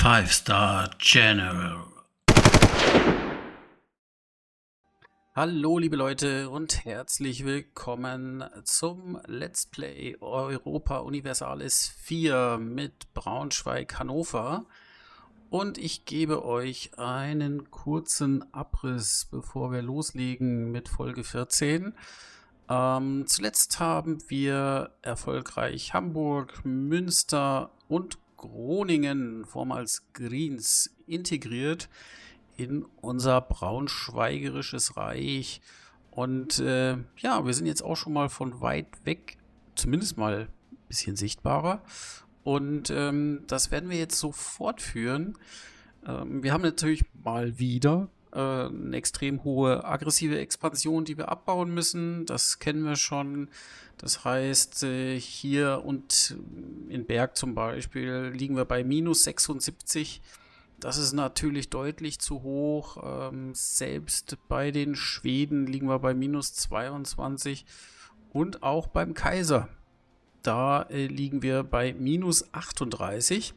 Five-Star General. Hallo liebe Leute und herzlich willkommen zum Let's Play Europa Universalis 4 mit Braunschweig-Hannover. Und ich gebe euch einen kurzen Abriss, bevor wir loslegen mit Folge 14. Zuletzt haben wir erfolgreich Hamburg, Münster und Groningen, vormals Griens, integriert in unser braunschweigerisches Reich. Und ja, wir sind jetzt auch schon mal von weit weg, zumindest mal ein bisschen sichtbarer. Und das werden wir jetzt so fortführen. Wir haben natürlich mal wieder eine extrem hohe aggressive Expansion, die wir abbauen müssen. Das kennen wir schon. Das heißt, hier und in Berg zum Beispiel liegen wir bei minus 76. Das ist natürlich deutlich zu hoch. Selbst bei den Schweden liegen wir bei minus 22 und auch beim Kaiser. Da liegen wir bei minus 38.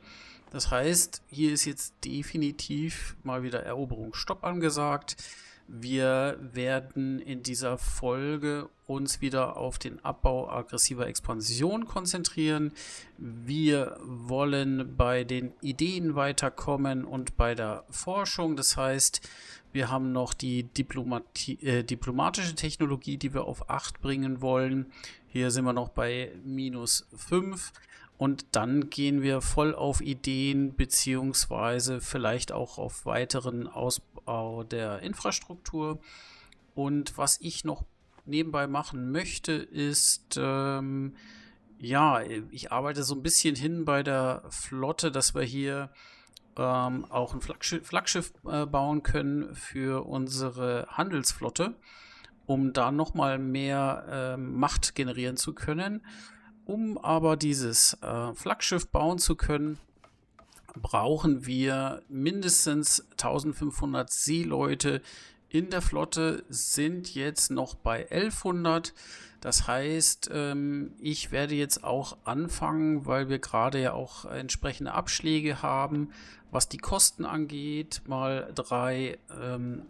Das heißt, hier ist jetzt definitiv mal wieder Eroberungsstopp angesagt. Wir werden in dieser Folge uns wieder auf den Abbau aggressiver Expansion konzentrieren. Wir wollen bei den Ideen weiterkommen und bei der Forschung. Das heißt, wir haben noch die diplomatische Technologie, die wir auf 8 bringen wollen. Hier sind wir noch bei minus 5. Und dann gehen wir voll auf Ideen beziehungsweise vielleicht auch auf weiteren Ausbau der Infrastruktur. Und was ich noch nebenbei machen möchte, ist, ja, ich arbeite so ein bisschen hin bei der Flotte, dass wir hier auch ein Flaggschiff bauen können für unsere Handelsflotte, um da nochmal mehr Macht generieren zu können. Um aber dieses Flaggschiff bauen zu können, brauchen wir mindestens 1500 Seeleute. In der Flotte sind jetzt noch bei 1100. Das heißt, ich werde jetzt auch anfangen, weil wir gerade ja auch entsprechende Abschläge haben, was die Kosten angeht, mal 3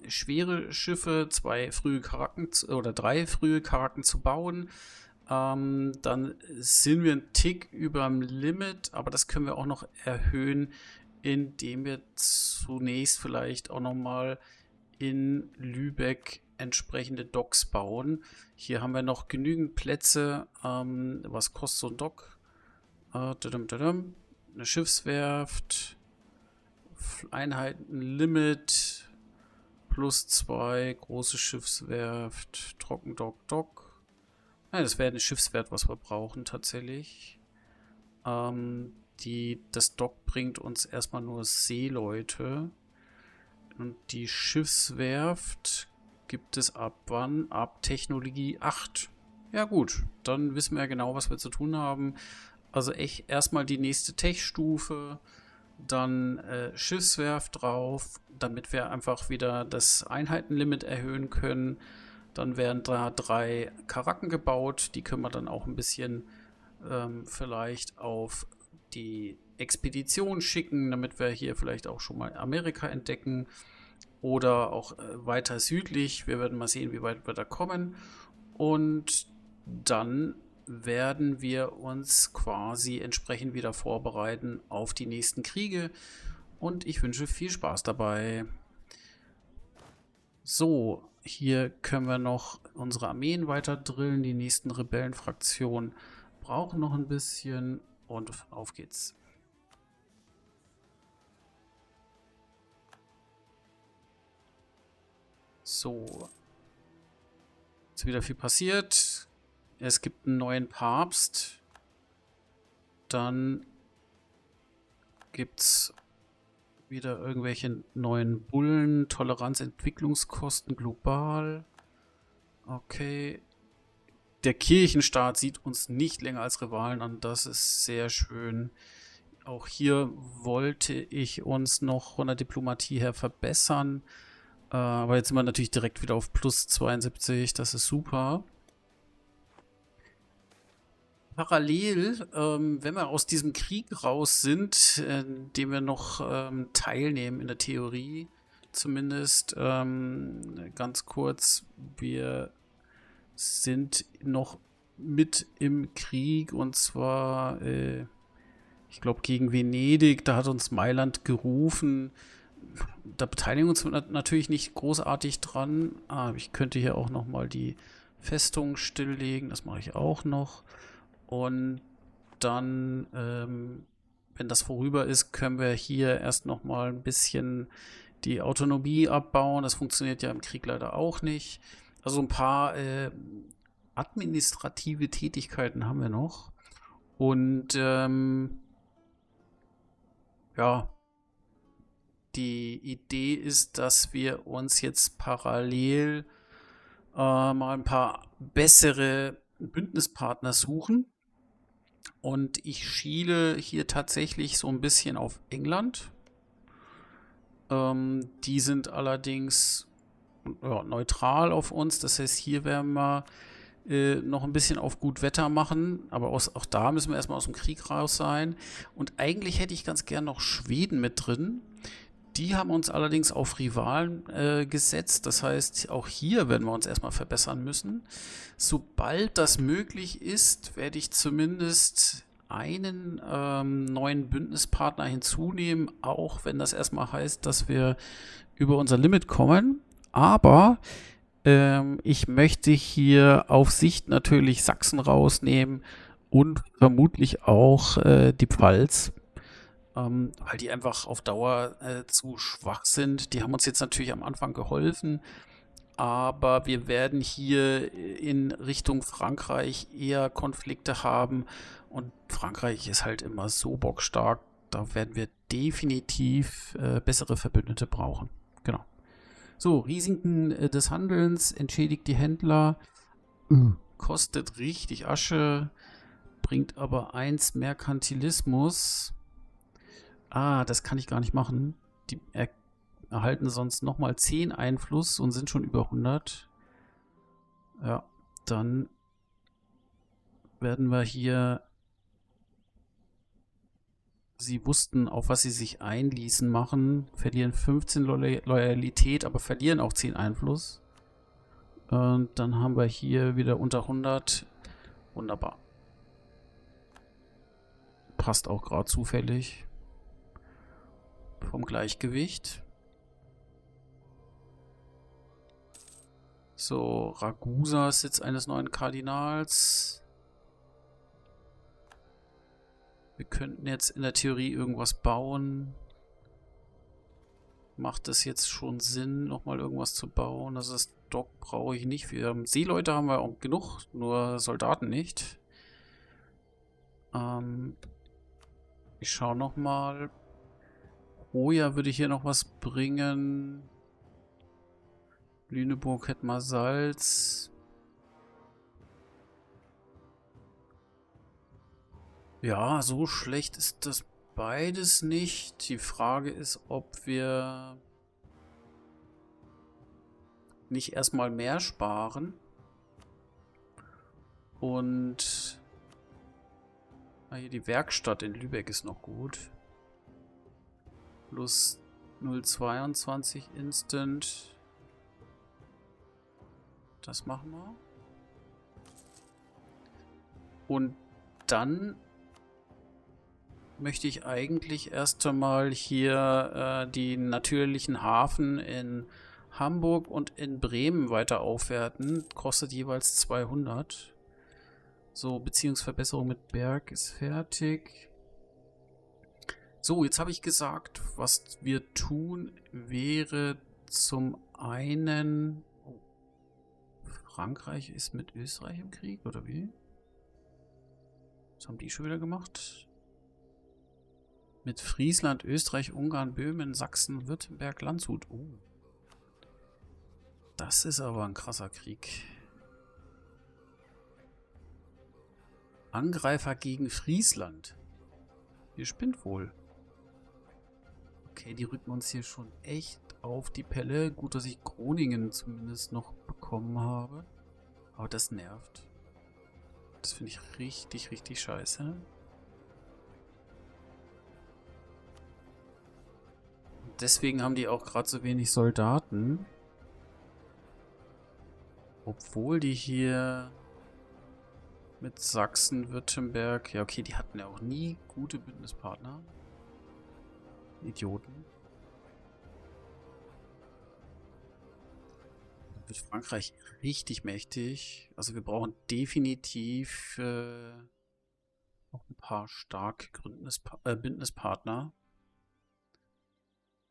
schwere Schiffe, 3 frühe Karaken zu bauen. Dann sind wir einen Tick über dem Limit, aber das können wir auch noch erhöhen, indem wir zunächst vielleicht auch nochmal in Lübeck entsprechende Docks bauen. Hier haben wir noch genügend Plätze. Was kostet so ein Dock? Eine Schiffswerft, Einheitenlimit, +2, große Schiffswerft, Trockendock. Ja, das wäre eine Schiffswerft, was wir brauchen tatsächlich. Das Dock bringt uns erstmal nur Seeleute. Und die Schiffswerft gibt es ab wann? Ab Technologie 8. Ja gut, dann wissen wir ja genau, was wir zu tun haben. Also echt erstmal die nächste Tech-Stufe, dann Schiffswerft drauf, damit wir einfach wieder das Einheitenlimit erhöhen können. Dann werden da 3 Karaken gebaut, die können wir dann auch ein bisschen vielleicht auf die Expedition schicken, damit wir hier vielleicht auch schon mal Amerika entdecken oder auch weiter südlich. Wir werden mal sehen, wie weit wir da kommen. Und dann werden wir uns quasi entsprechend wieder vorbereiten auf die nächsten Kriege. Und ich wünsche viel Spaß dabei. So, hier können wir noch unsere Armeen weiter drillen. Die nächsten Rebellenfraktionen brauchen noch ein bisschen. Und auf geht's. So. Ist wieder viel passiert. Es gibt einen neuen Papst. Dann gibt's wieder irgendwelche neuen Bullen. Toleranz, Entwicklungskosten global. Okay. Der Kirchenstaat sieht uns nicht länger als Rivalen an. Das ist sehr schön. Auch hier wollte ich uns noch von der Diplomatie her verbessern. Aber jetzt sind wir natürlich direkt wieder auf plus 72. Das ist super. Parallel, wenn wir aus diesem Krieg raus sind, dem wir noch teilnehmen in der Theorie, zumindest ganz kurz, wir sind noch mit im Krieg und zwar, ich glaube, gegen Venedig, da hat uns Mailand gerufen. Da beteiligen wir uns natürlich nicht großartig dran, aber ich könnte hier auch nochmal die Festung stilllegen, das mache ich auch noch. Und dann, wenn das vorüber ist, können wir hier erst noch mal ein bisschen die Autonomie abbauen. Das funktioniert ja im Krieg leider auch nicht. Also ein paar administrative Tätigkeiten haben wir noch. Und ja, die Idee ist, dass wir uns jetzt parallel mal ein paar bessere Bündnispartner suchen. Und ich schiele hier tatsächlich so ein bisschen auf England. Die sind allerdings ja, neutral auf uns. Das heißt, hier werden wir noch ein bisschen auf gut Wetter machen. Aber auch da müssen wir erstmal aus dem Krieg raus sein. Und eigentlich hätte ich ganz gern noch Schweden mit drin. Die haben uns allerdings auf Rivalen gesetzt. Das heißt, auch hier werden wir uns erstmal verbessern müssen. Sobald das möglich ist, werde ich zumindest einen neuen Bündnispartner hinzunehmen, auch wenn das erstmal heißt, dass wir über unser Limit kommen. Aber ich möchte hier auf Sicht natürlich Sachsen rausnehmen und vermutlich auch die Pfalz, weil die einfach auf Dauer zu schwach sind. Die haben uns jetzt natürlich am Anfang geholfen, aber wir werden hier in Richtung Frankreich eher Konflikte haben und Frankreich ist halt immer so bockstark. Da werden wir definitiv bessere Verbündete brauchen. Genau. So, Risiken des Handelns, entschädigt die Händler, kostet richtig Asche, bringt aber 1 Merkantilismus. Ah, das kann ich gar nicht machen. Die erhalten sonst nochmal 10 Einfluss und sind schon über 100. Ja, dann werden wir hier... Sie wussten, auf was sie sich einließen, machen. Verlieren 15 Loyalität, aber verlieren auch 10 Einfluss. Und dann haben wir hier wieder unter 100. Wunderbar. Passt auch gerade zufällig. Vom Gleichgewicht. So, Ragusa ist Sitz eines neuen Kardinals. Wir könnten jetzt in der Theorie irgendwas bauen. Macht es jetzt schon Sinn, nochmal irgendwas zu bauen? Also das Dock brauche ich nicht. Seeleute haben wir auch genug, nur Soldaten nicht. Ich schaue nochmal. Hoja würde hier noch was bringen. Lüneburg hätte mal Salz. Ja, so schlecht ist das beides nicht. Die Frage ist, ob wir nicht erstmal mehr sparen. Und hier die Werkstatt in Lübeck ist noch gut. Plus 0,22 Instant. Das machen wir. Und dann möchte ich eigentlich erst einmal hier die natürlichen Hafen in Hamburg und in Bremen weiter aufwerten. Kostet jeweils 200. So, Beziehungsverbesserung mit Berg ist fertig. So, jetzt habe ich gesagt, was wir tun, wäre zum einen... Oh, Frankreich ist mit Österreich im Krieg, oder wie? Was haben die schon wieder gemacht? Mit Friesland, Österreich, Ungarn, Böhmen, Sachsen, Württemberg, Landshut. Oh. Das ist aber ein krasser Krieg. Angreifer gegen Friesland. Ihr spinnt wohl. Okay, die rücken uns hier schon echt auf die Pelle. Gut, dass ich Groningen zumindest noch bekommen habe. Aber das nervt. Das finde ich richtig, richtig scheiße. Und deswegen haben die auch gerade so wenig Soldaten. Obwohl die hier mit Sachsen, Württemberg... Ja, okay, die hatten ja auch nie gute Bündnispartner. Idioten. Dann wird Frankreich richtig mächtig. Also wir brauchen definitiv noch ein paar starke Bündnispartner.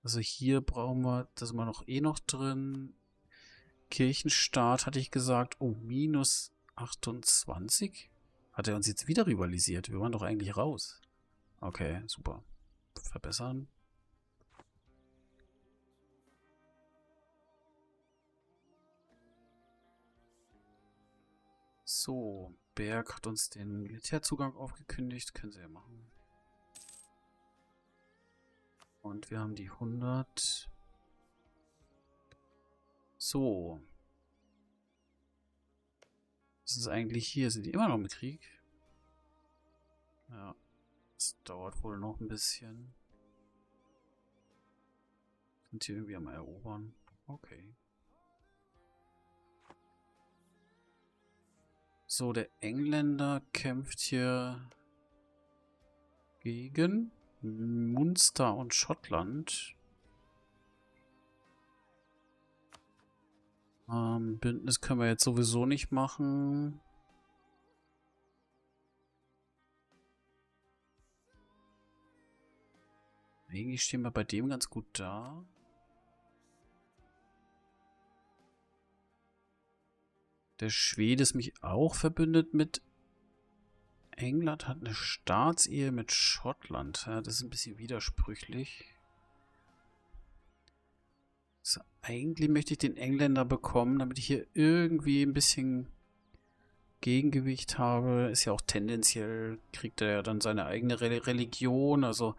Also hier brauchen wir, das sind wir noch noch drin. Kirchenstaat hatte ich gesagt. Oh, minus 28? Hat er uns jetzt wieder rivalisiert? Wir waren doch eigentlich raus. Okay, super. Verbessern. So, Berg hat uns den Militärzugang aufgekündigt. Können sie ja machen. Und wir haben die 100. So. Was ist eigentlich hier? Sind die immer noch im Krieg? Ja. Das dauert wohl noch ein bisschen. Sind hier irgendwie am Erobern. Okay. So, der Engländer kämpft hier gegen Munster und Schottland. Bündnis können wir jetzt sowieso nicht machen. Eigentlich stehen wir bei dem ganz gut da. Der Schwede ist mich auch verbündet mit England, hat eine Staatsehe mit Schottland. Ja, das ist ein bisschen widersprüchlich. So, eigentlich möchte ich den Engländer bekommen, damit ich hier irgendwie ein bisschen Gegengewicht habe. Ist ja auch tendenziell, kriegt er ja dann seine eigene Religion. Also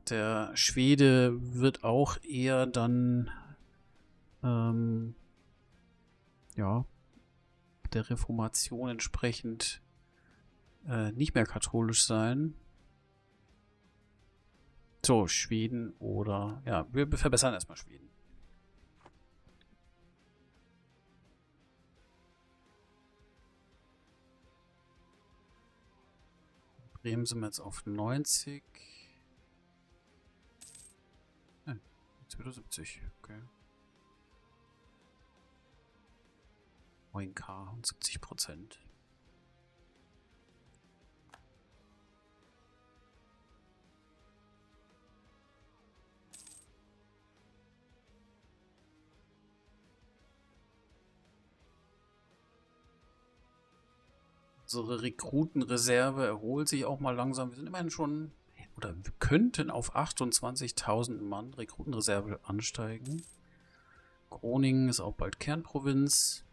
der Schwede wird auch eher dann ja, der Reformation entsprechend nicht mehr katholisch sein. So, Schweden oder... Ja, wir verbessern erstmal Schweden. Bremen sind wir jetzt auf 90. Jetzt wieder 70, okay. 9K und 70%. Unsere Rekrutenreserve erholt sich auch mal langsam. Wir sind immerhin schon, oder wir könnten auf 28.000 Mann Rekrutenreserve ansteigen. Groningen ist auch bald Kernprovinz.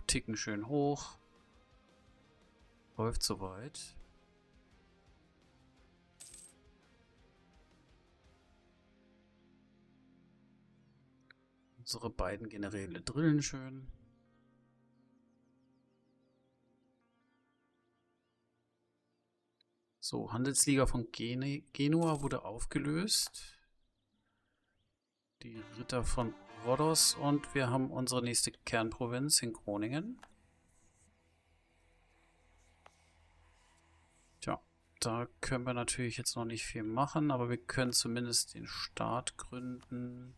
Ticken schön hoch. Läuft soweit. Unsere beiden Generäle drillen schön. So, Handelsliga von Genua wurde aufgelöst. Die Ritter von Rhodos und wir haben unsere nächste Kernprovinz in Groningen. Tja, da können wir natürlich jetzt noch nicht viel machen, aber wir können zumindest den Staat gründen.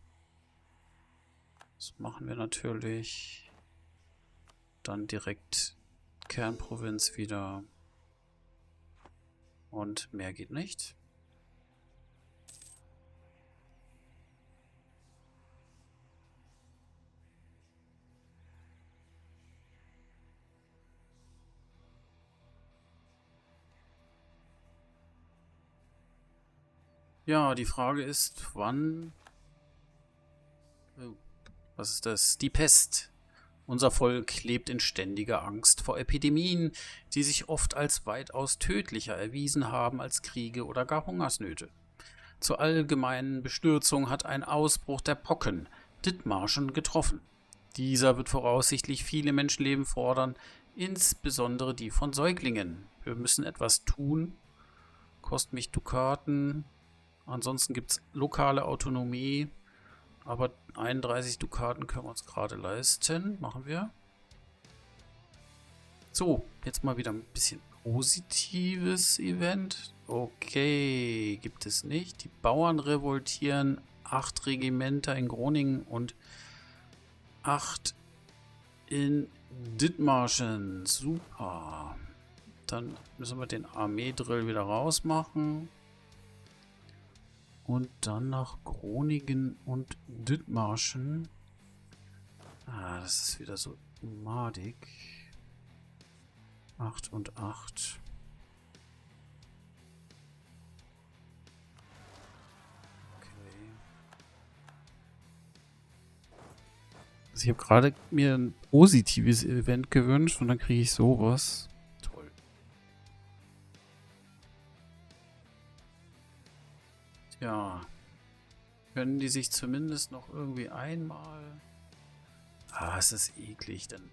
Das machen wir natürlich. Dann direkt Kernprovinz wieder. Und mehr geht nicht. Ja, die Frage ist, wann... Oh, was ist das? Die Pest. Unser Volk lebt in ständiger Angst vor Epidemien, die sich oft als weitaus tödlicher erwiesen haben als Kriege oder gar Hungersnöte. Zur allgemeinen Bestürzung hat ein Ausbruch der Pocken Dithmarschen getroffen. Dieser wird voraussichtlich viele Menschenleben fordern, insbesondere die von Säuglingen. Wir müssen etwas tun. Kostet mich Dukaten. Ansonsten gibt es lokale Autonomie. Aber 31 Dukaten können wir uns gerade leisten. Machen wir. So, jetzt mal wieder ein bisschen positives Event. Okay, gibt es nicht. Die Bauern revoltieren. 8 Regimenter in Groningen und 8 in Dithmarschen. Super. Dann müssen wir den Armeedrill wieder rausmachen. Und dann nach Groningen und Dithmarschen. Ah, das ist wieder so madig. 8 und 8. Okay. Also ich habe gerade mir ein positives Event gewünscht und dann kriege ich sowas. Toll. Tja. Können die sich zumindest noch irgendwie einmal... Ah, es ist eklig, dann...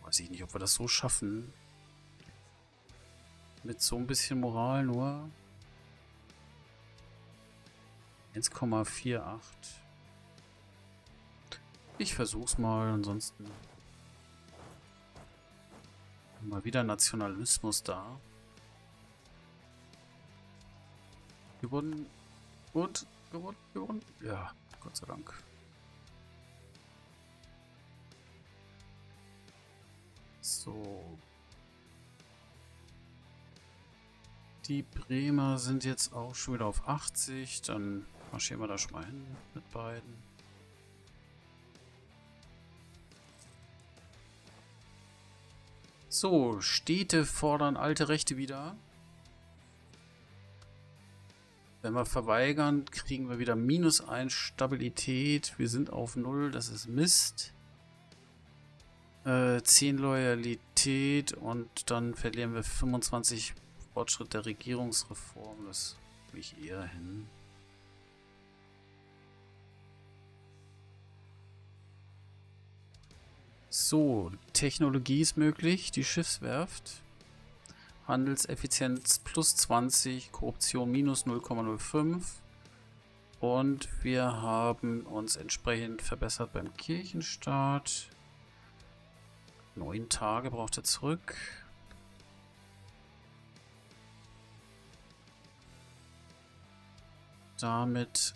Weiß ich nicht, ob wir das so schaffen. Mit so ein bisschen Moral nur. 1,48. Ich versuch's mal, ansonsten... Mal wieder Nationalismus da. Gewonnen. Gut. Gewonnen. Ja, Gott sei Dank. So. Die Bremer sind jetzt auch schon wieder auf 80. Dann marschieren wir da schon mal hin mit beiden. So, Städte fordern alte Rechte wieder. Wenn wir verweigern, kriegen wir wieder -1 Stabilität. Wir sind auf 0, das ist Mist. 10 Loyalität und dann verlieren wir 25 Fortschritt der Regierungsreform. Das gebe ich eher hin. So, Technologie ist möglich. Die Schiffswerft. Handelseffizienz +20, Korruption -0,05. Und wir haben uns entsprechend verbessert beim Kirchenstaat. 9 Tage braucht er zurück. Damit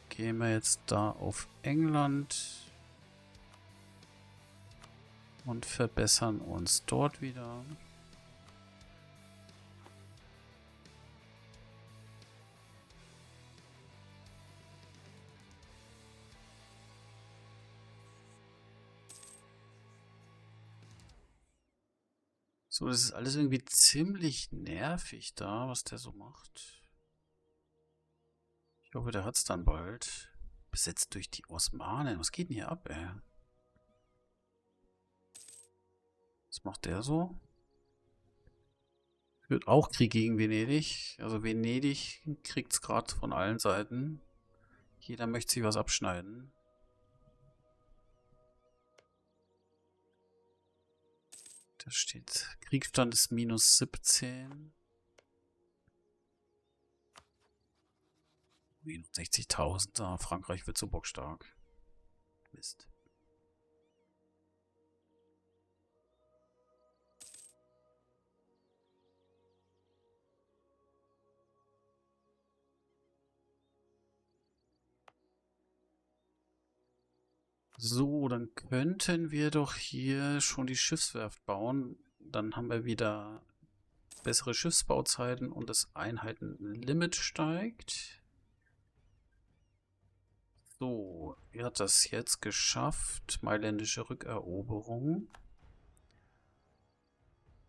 gehen wir jetzt da auf England und verbessern uns dort wieder. So, das ist alles irgendwie ziemlich nervig da, was der so macht. Ich hoffe, der hat es dann bald. Besetzt durch die Osmanen. Was geht denn hier ab, ey? Was macht der so? Führt auch Krieg gegen Venedig. Also Venedig kriegt es gerade von allen Seiten. Jeder möchte sich was abschneiden. Da steht, Kriegsstand ist -17. 60.000. Ah, Frankreich wird so bockstark. Mist. So, dann könnten wir doch hier schon die Schiffswerft bauen. Dann haben wir wieder bessere Schiffsbauzeiten und das Einheitenlimit steigt. So, er hat das jetzt geschafft. Mailändische Rückeroberung.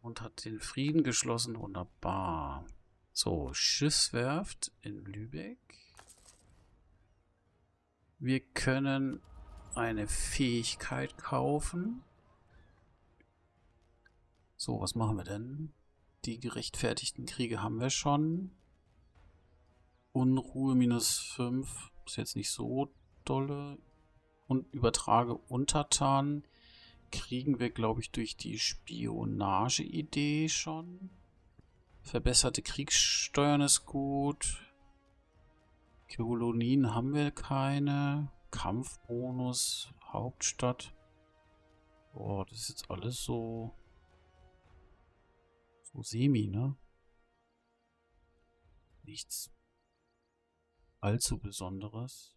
Und hat den Frieden geschlossen. Wunderbar. So, Schiffswerft in Lübeck. Wir können eine Fähigkeit kaufen. So, was machen wir denn? Die gerechtfertigten Kriege haben wir schon. Unruhe -5. Ist jetzt nicht so dolle. Und übertrage Untertanen kriegen wir, glaube ich, durch die Spionage-Idee schon. Verbesserte Kriegssteuern ist gut. Kolonien haben wir keine. Kampfbonus, Hauptstadt. Boah, das ist jetzt alles so semi, ne? Nichts allzu Besonderes.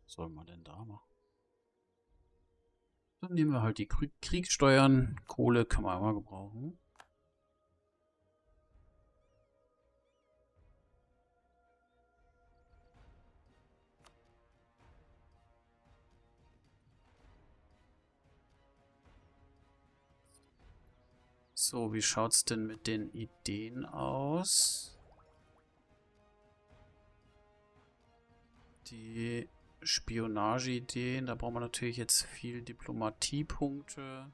Was soll man denn da machen? Dann nehmen wir halt die Kriegssteuern. Kohle kann man immer gebrauchen. So, wie schaut's denn mit den Ideen aus? Die Spionage-Ideen, da brauchen wir natürlich jetzt viel Diplomatiepunkte.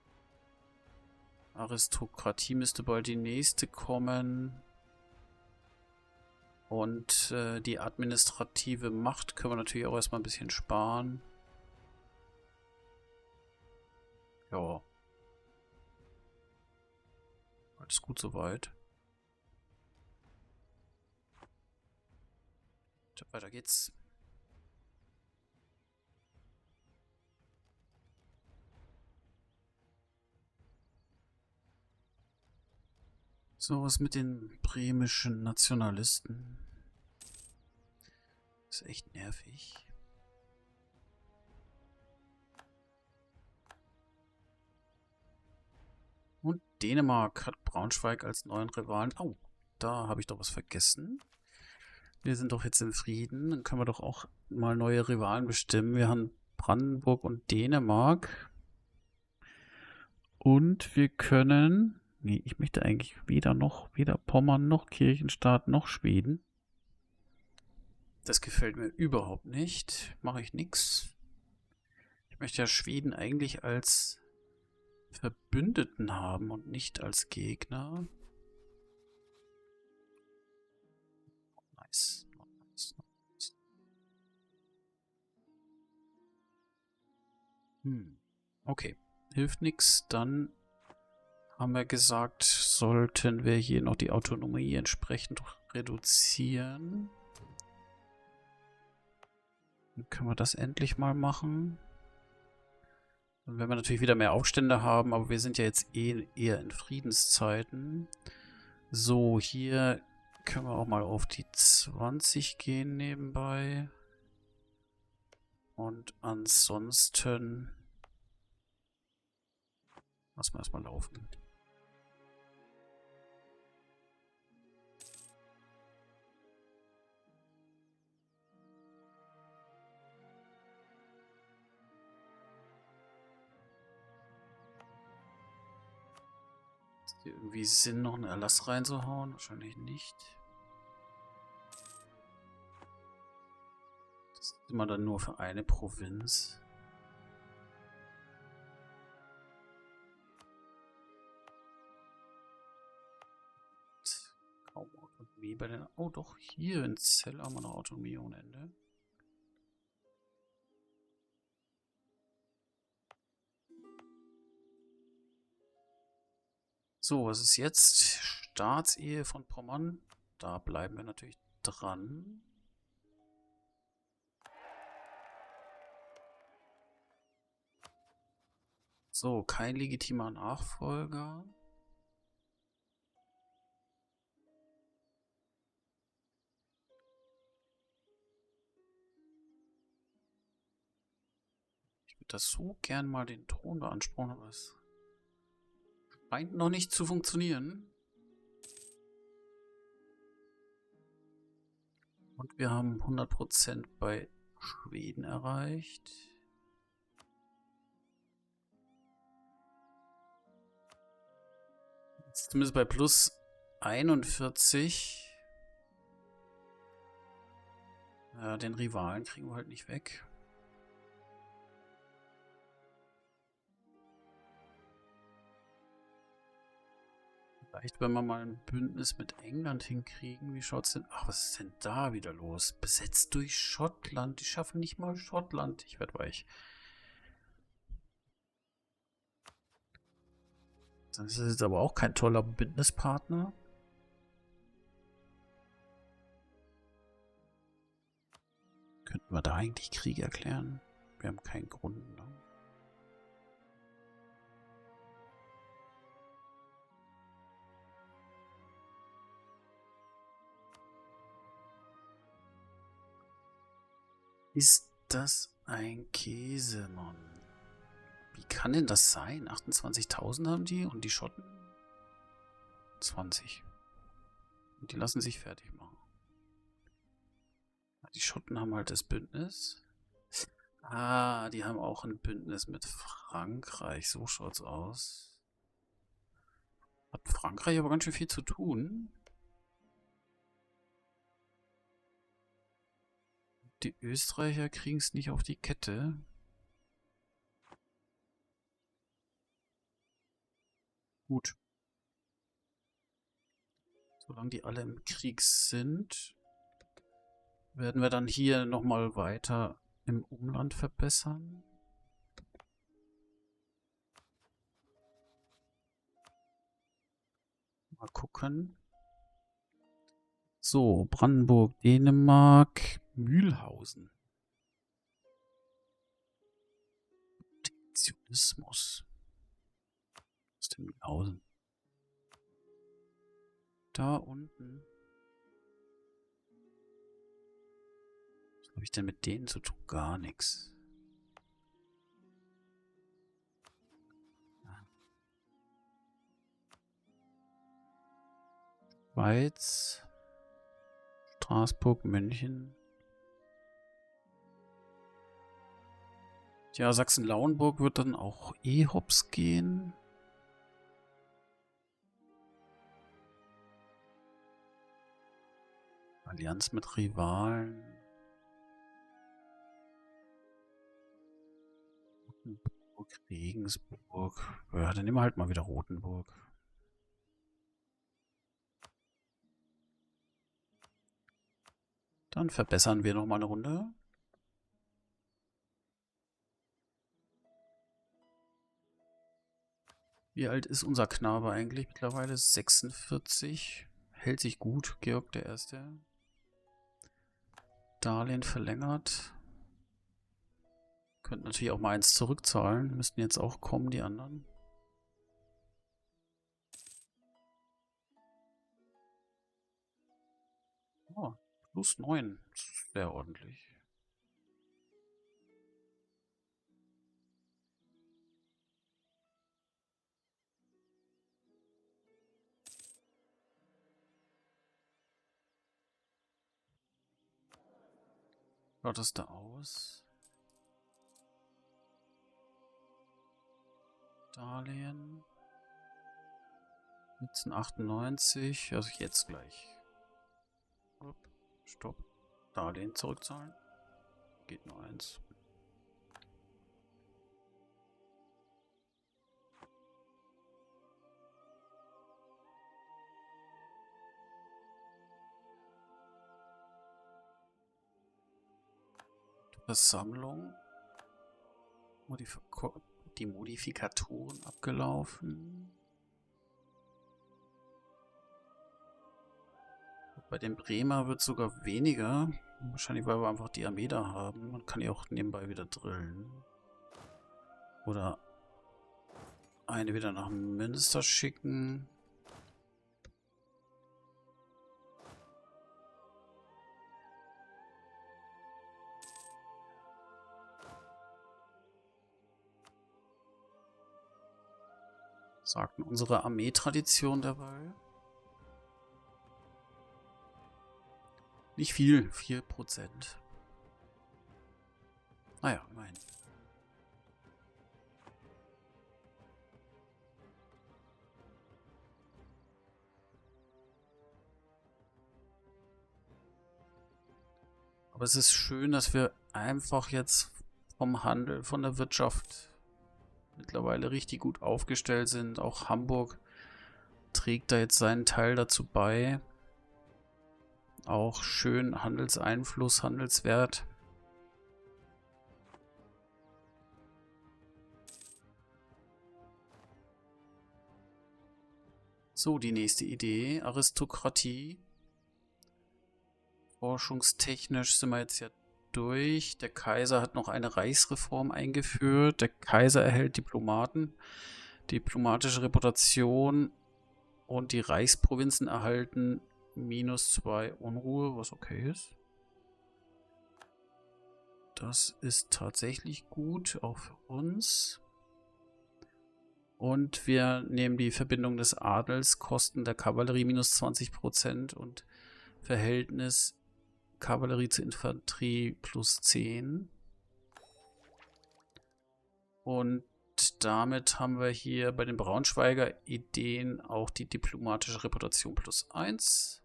Aristokratie müsste bald die nächste kommen. Und die administrative Macht können wir natürlich auch erstmal ein bisschen sparen. Ja. Alles gut soweit. Weiter geht's. So, was mit den bremischen Nationalisten? Ist echt nervig. Und Dänemark hat Braunschweig als neuen Rivalen. Oh, da habe ich doch was vergessen. Wir sind doch jetzt im Frieden. Dann können wir doch auch mal neue Rivalen bestimmen. Wir haben Brandenburg und Dänemark. Und wir können... Nee, ich möchte eigentlich weder Pommern, noch Kirchenstaat, noch Schweden. Das gefällt mir überhaupt nicht. Mache ich nix. Ich möchte ja Schweden eigentlich als Verbündeten haben und nicht als Gegner. Nice. Okay. Hilft nichts. Dann haben wir gesagt, sollten wir hier noch die Autonomie entsprechend reduzieren. Dann können wir das endlich mal machen. Dann werden wir natürlich wieder mehr Aufstände haben, aber wir sind ja jetzt eher in Friedenszeiten. So, hier können wir auch mal auf die 20 gehen nebenbei. Und ansonsten lassen wir erstmal laufen. Ist hier irgendwie Sinn, noch einen Erlass reinzuhauen? Wahrscheinlich nicht. Das ist immer dann nur für eine Provinz. Kaum Autonomie bei den... Oh doch, hier in Zell haben wir noch Autonomie ohne Ende. So, was ist jetzt? Staatsehe von Pommern. Da bleiben wir natürlich dran. So, kein legitimer Nachfolger. Ich würde das so gern mal den Thron beanspruchen, aber es scheint noch nicht zu funktionieren. Und wir haben 100% bei Schweden erreicht. Jetzt zumindest bei plus 41. Ja, den Rivalen kriegen wir halt nicht weg. Vielleicht, wenn wir mal ein Bündnis mit England hinkriegen. Wie schaut's denn? Ach, was ist denn da wieder los? Besetzt durch Schottland. Die schaffen nicht mal Schottland. Ich werde weich. Das ist jetzt aber auch kein toller Bündnispartner. Könnten wir da eigentlich Krieg erklären? Wir haben keinen Grund. Ne? Ist das ein Käse, Mann? Wie kann denn das sein? 28.000 haben die und die Schotten 20. Und die lassen sich fertig machen. Die Schotten haben halt das Bündnis. Ah, die haben auch ein Bündnis mit Frankreich. So schaut's aus. Hat Frankreich aber ganz schön viel zu tun. Die Österreicher kriegen es nicht auf die Kette. Gut. Solange die alle im Krieg sind, werden wir dann hier nochmal weiter im Umland verbessern. Mal gucken. So, Brandenburg, Dänemark, Mühlhausen. Protektionismus. Was ist denn Mühlhausen? Da unten. Was habe ich denn mit denen zu tun? Gar nichts. Schweiz, Straßburg, München. Ja, Sachsen-Lauenburg wird dann auch hops gehen. Allianz mit Rivalen. Rotenburg, Regensburg. Ja, dann nehmen wir halt mal wieder Rotenburg. Dann verbessern wir nochmal eine Runde. Wie alt ist unser Knabe eigentlich? Mittlerweile 46. Hält sich gut, Georg I. Darlehen verlängert. Könnten natürlich auch mal eins zurückzahlen. Müssten jetzt auch kommen, die anderen. Oh, plus 9. Sehr ordentlich. Schaut das da aus? Darlehen. 1798. Also jetzt gleich. Stopp. Darlehen zurückzahlen. Geht nur eins. Versammlung. Die Modifikatoren abgelaufen. Bei dem Bremer wird es sogar weniger. Wahrscheinlich, weil wir einfach die Armee da haben. Man kann ja auch nebenbei wieder drillen. Oder eine wieder nach Münster schicken. Sagten unsere Armeetradition dabei. Nicht viel, 4%. Naja, immerhin. Aber es ist schön, dass wir einfach jetzt vom Handel, von der Wirtschaft mittlerweile richtig gut aufgestellt sind. Auch Hamburg trägt da jetzt seinen Teil dazu bei. Auch schön Handelseinfluss, Handelswert. So, die nächste Idee. Aristokratie. Forschungstechnisch sind wir jetzt ja durch. Der Kaiser hat noch eine Reichsreform eingeführt. Der Kaiser erhält Diplomaten, diplomatische Reputation und die Reichsprovinzen erhalten -2 Unruhe, was okay ist. Das ist tatsächlich gut, auch für uns. Und wir nehmen die Verbindung des Adels, Kosten der Kavallerie -20% und Verhältnis Kavallerie zu Infanterie +10. Und damit haben wir hier bei den Braunschweiger Ideen auch die diplomatische Reputation +1.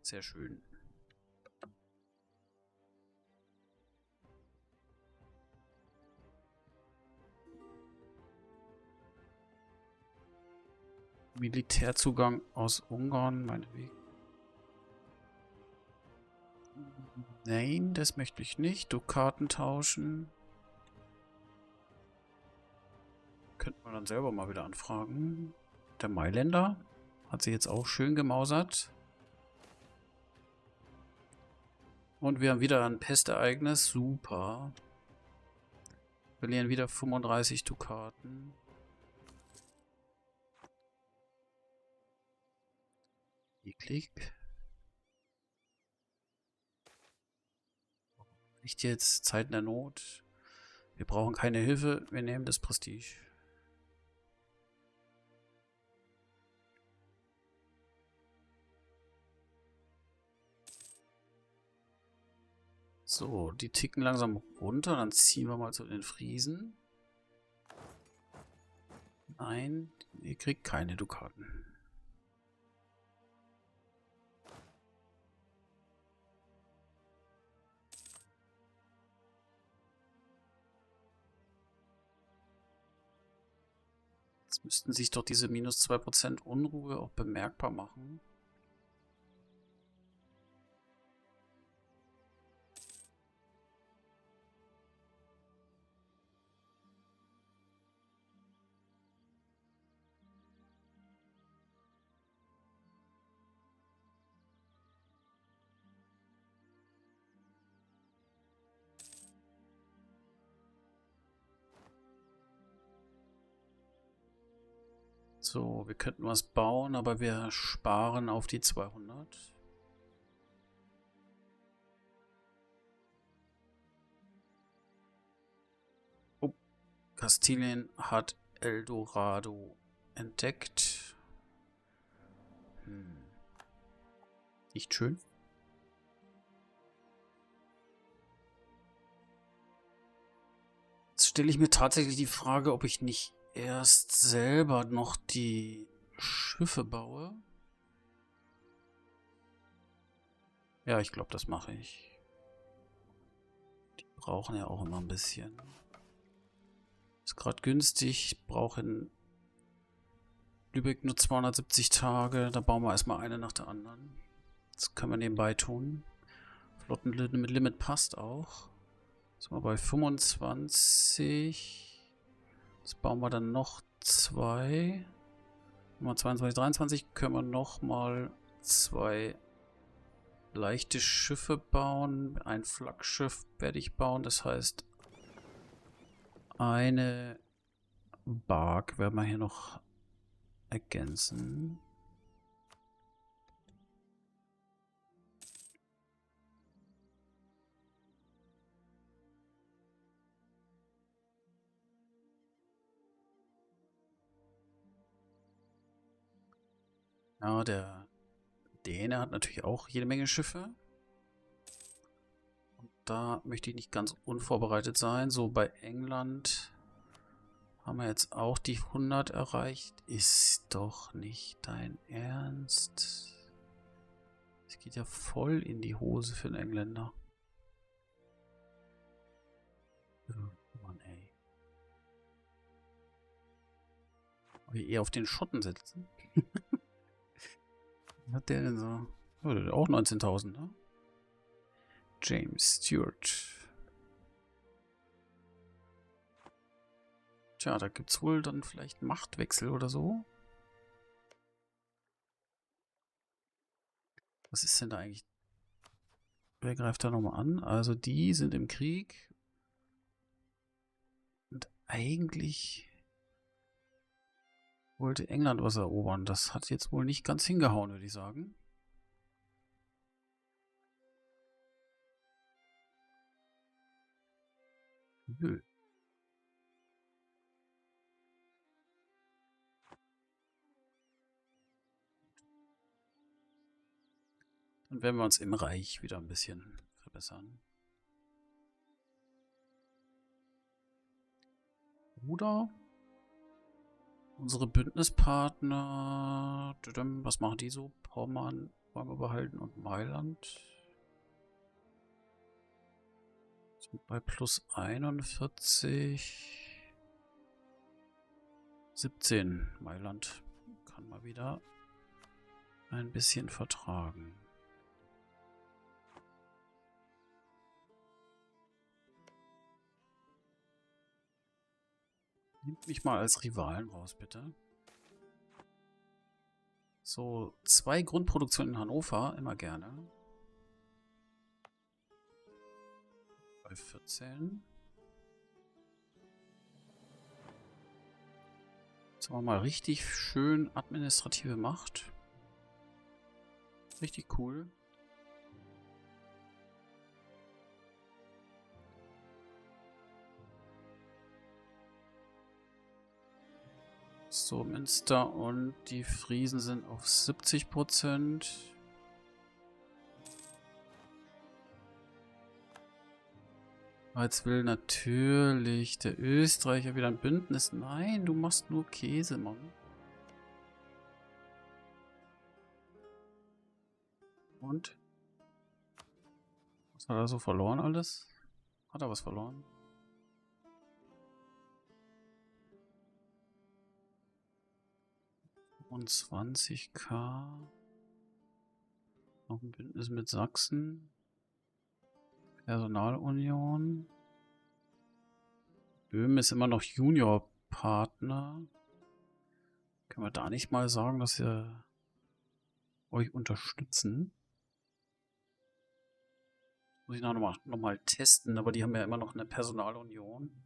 Sehr schön. Militärzugang aus Ungarn, meinetwegen. Nein, das möchte ich nicht. Dukaten tauschen. Könnten wir dann selber mal wieder anfragen. Der Mailänder hat sich jetzt auch schön gemausert. Und wir haben wieder ein Pestereignis. Super. Verlieren wieder 35 Dukaten. Eklig. Nicht jetzt Zeiten der Not. Wir brauchen keine Hilfe. Wir nehmen das Prestige. So, die ticken langsam runter. Dann ziehen wir mal zu den Friesen. Nein, ihr kriegt keine Dukaten. Jetzt müssten sich doch diese -2% Unruhe auch bemerkbar machen. So, wir könnten was bauen, aber wir sparen auf die 200. Oh, Kastilien hat Eldorado entdeckt. Nicht schön. Jetzt stelle ich mir tatsächlich die Frage, ob ich nicht erst selber noch die Schiffe baue. Ja, ich glaube, das mache ich. Die brauchen ja auch immer ein bisschen. Ist gerade günstig. Ich brauche in Lübeck nur 270 Tage. Da bauen wir erstmal eine nach der anderen. Das können wir nebenbei tun. Flottenlimit passt auch. Sind wir bei 25. Jetzt bauen wir dann noch 2. Nummer 22, 23 können wir nochmal 2 leichte Schiffe bauen. Ein Flaggschiff werde ich bauen. Das heißt, eine Bark werden wir hier noch ergänzen. Ja, der Däne hat natürlich auch jede Menge Schiffe. Und da möchte ich nicht ganz unvorbereitet sein. So, bei England haben wir jetzt auch die 100 erreicht. Ist doch nicht dein Ernst. Es geht ja voll in die Hose für den Engländer. Oh Mann, ey. Eher auf den Schotten setzen. Was hat der denn so? Oh, der hat auch 19.000, ne? James Stewart. Tja, da gibt's wohl dann vielleicht Machtwechsel oder so. Was ist denn da eigentlich? Wer greift da nochmal an? Also die sind im Krieg. Und eigentlich wollte England was erobern. Das hat jetzt wohl nicht ganz hingehauen, würde ich sagen. Nö. Dann werden wir uns im Reich wieder ein bisschen verbessern. Oder unsere Bündnispartner, was machen die so? Pommern wollen wir behalten und Mailand. Sind bei plus 41. 17. Mailand kann mal wieder ein bisschen vertragen. Nehmt mich mal als Rivalen raus, bitte. So, 2 Grundproduktionen in Hannover, immer gerne. Bei 14. Jetzt haben wir mal richtig schön administrative Macht. Richtig cool. So, Münster und die Friesen sind auf 70%. Jetzt will natürlich der Österreicher wieder ein Bündnis. Nein, du machst nur Käse, Mann. Und? Was hat er so verloren alles? Hat er was verloren? Und 20.000. Noch ein Bündnis mit Sachsen. Personalunion. Böhmen ist immer noch Juniorpartner. Können wir da nicht mal sagen, dass wir euch unterstützen? Muss ich noch mal testen, aber die haben ja immer noch eine Personalunion.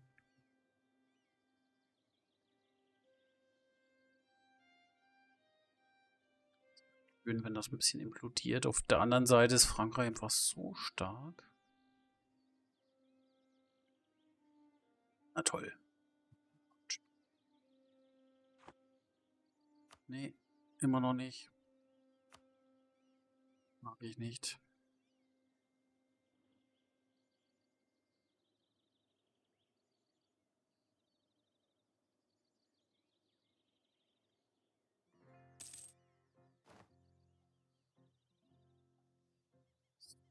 Schön, wenn das ein bisschen implodiert. Auf der anderen Seite ist Frankreich einfach so stark. Na toll. Nee, immer noch nicht. Mag ich nicht.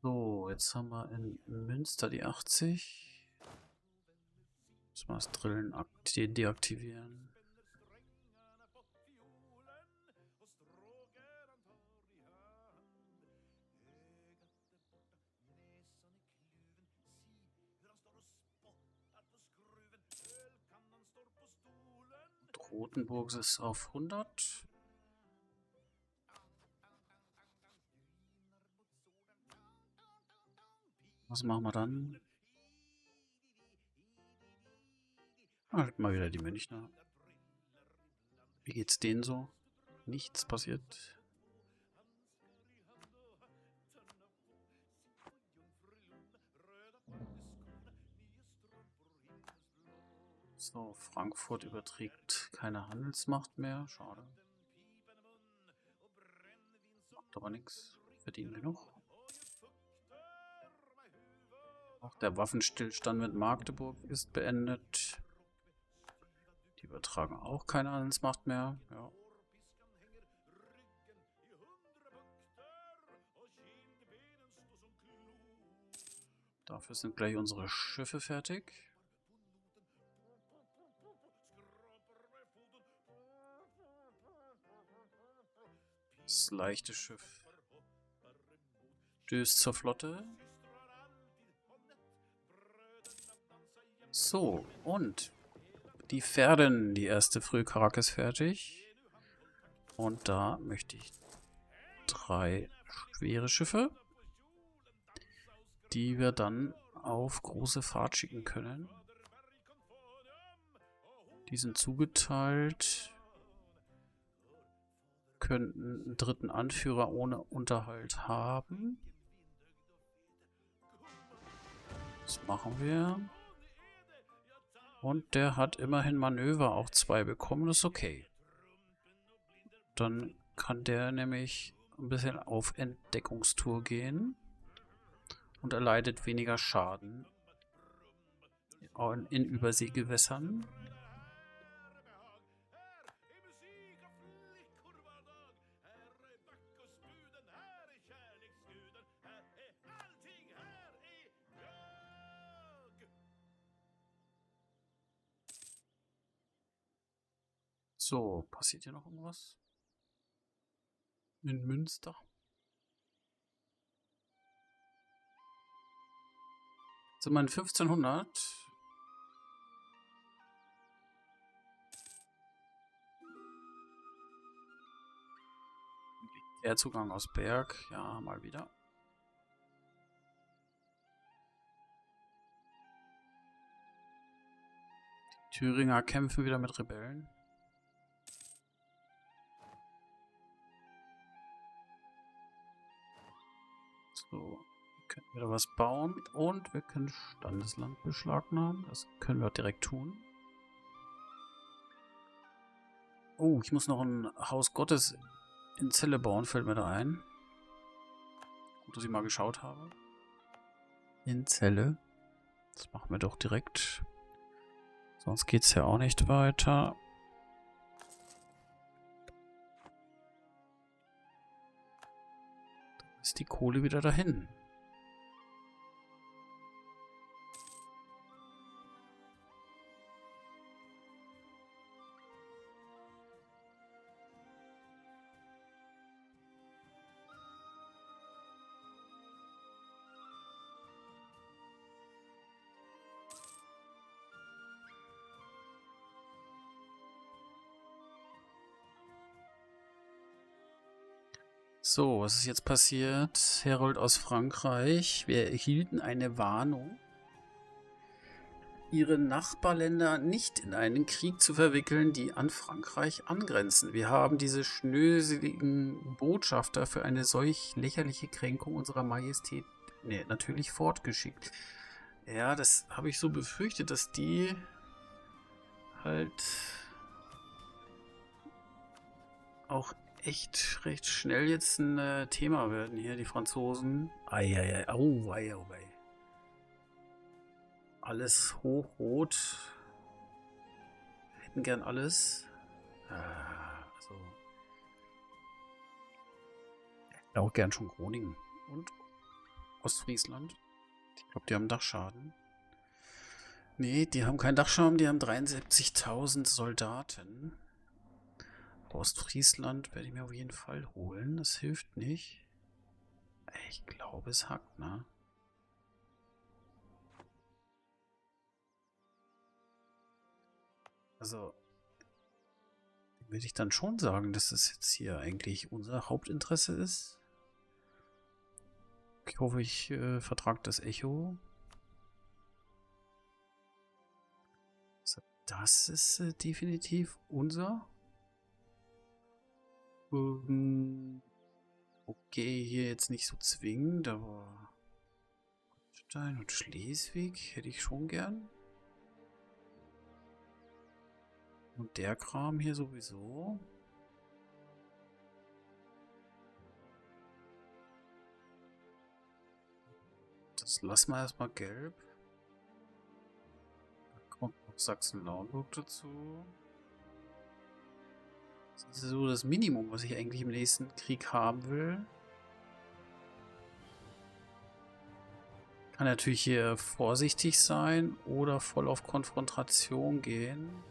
So, jetzt haben wir in Münster die 80. Müssen wir das Drillen deaktivieren. Rothenburg ist auf 100. Was machen wir dann? Halt mal wieder die Münchner. Wie geht's denen so? Nichts passiert. So, Frankfurt überträgt keine Handelsmacht mehr. Schade. Macht aber nichts. Verdienen genug. Auch der Waffenstillstand mit Magdeburg ist beendet. Die übertragen auch keine Handelsmacht mehr. Ja. Dafür sind gleich unsere Schiffe fertig. Das leichte Schiff stößt zur Flotte. So, und die Pferden, die erste Frühkark ist fertig. Und da möchte ich 3 schwere Schiffe, die wir dann auf große Fahrt schicken können. Die sind zugeteilt, könnten einen dritten Anführer ohne Unterhalt haben. Das machen wir. Und der hat immerhin Manöver auch 2 bekommen, das ist okay. Dann kann der nämlich ein bisschen auf Entdeckungstour gehen. Und erleidet weniger Schaden in Überseegewässern. So, passiert hier noch irgendwas? In Münster? Sind wir in 1500? Der Zugang aus Berg, ja, mal wieder. Die Thüringer kämpfen wieder mit Rebellen. So, wir können wieder was bauen und wir können Standesland beschlagnahmen. Das können wir direkt tun. Oh, ich muss noch ein Haus Gottes in Celle bauen, fällt mir da ein. Gut, dass ich mal geschaut habe. In Celle. Das machen wir doch direkt. Sonst geht es ja auch nicht weiter. Da ist die Kohle wieder dahin. So, was ist jetzt passiert? Herold aus Frankreich. Wir erhielten eine Warnung, ihre Nachbarländer nicht in einen Krieg zu verwickeln, die an Frankreich angrenzen. Wir haben diese schnöseligen Botschafter für eine solch lächerliche Kränkung unserer Majestät natürlich fortgeschickt. Ja, das habe ich so befürchtet, dass die halt auch echt recht schnell jetzt ein Thema werden hier, die Franzosen. Eieiei, au, ei, au, ei. Alles hochrot. Hätten gern alles. Also. Hätten auch gern schon Groningen. Und Ostfriesland. Ich glaube, die haben Dachschaden. Nee, die haben keinen Dachschaden, die haben 73.000 Soldaten. Ostfriesland werde ich mir auf jeden Fall holen. Das hilft nicht. Ich glaube, es hackt, ne? Also, würde ich dann schon sagen, dass das jetzt hier eigentlich unser Hauptinteresse ist. Ich hoffe, ich vertrage das Echo. Also, das ist definitiv unser. Okay, hier jetzt nicht so zwingend, aber Stein und Schleswig hätte ich schon gern. Und der Kram hier sowieso. Das lassen wir erstmal gelb. Da kommt noch Sachsen-Lauenburg dazu. Das ist so das Minimum, was ich eigentlich im nächsten Krieg haben will. Kann natürlich hier vorsichtig sein oder voll auf Konfrontation gehen.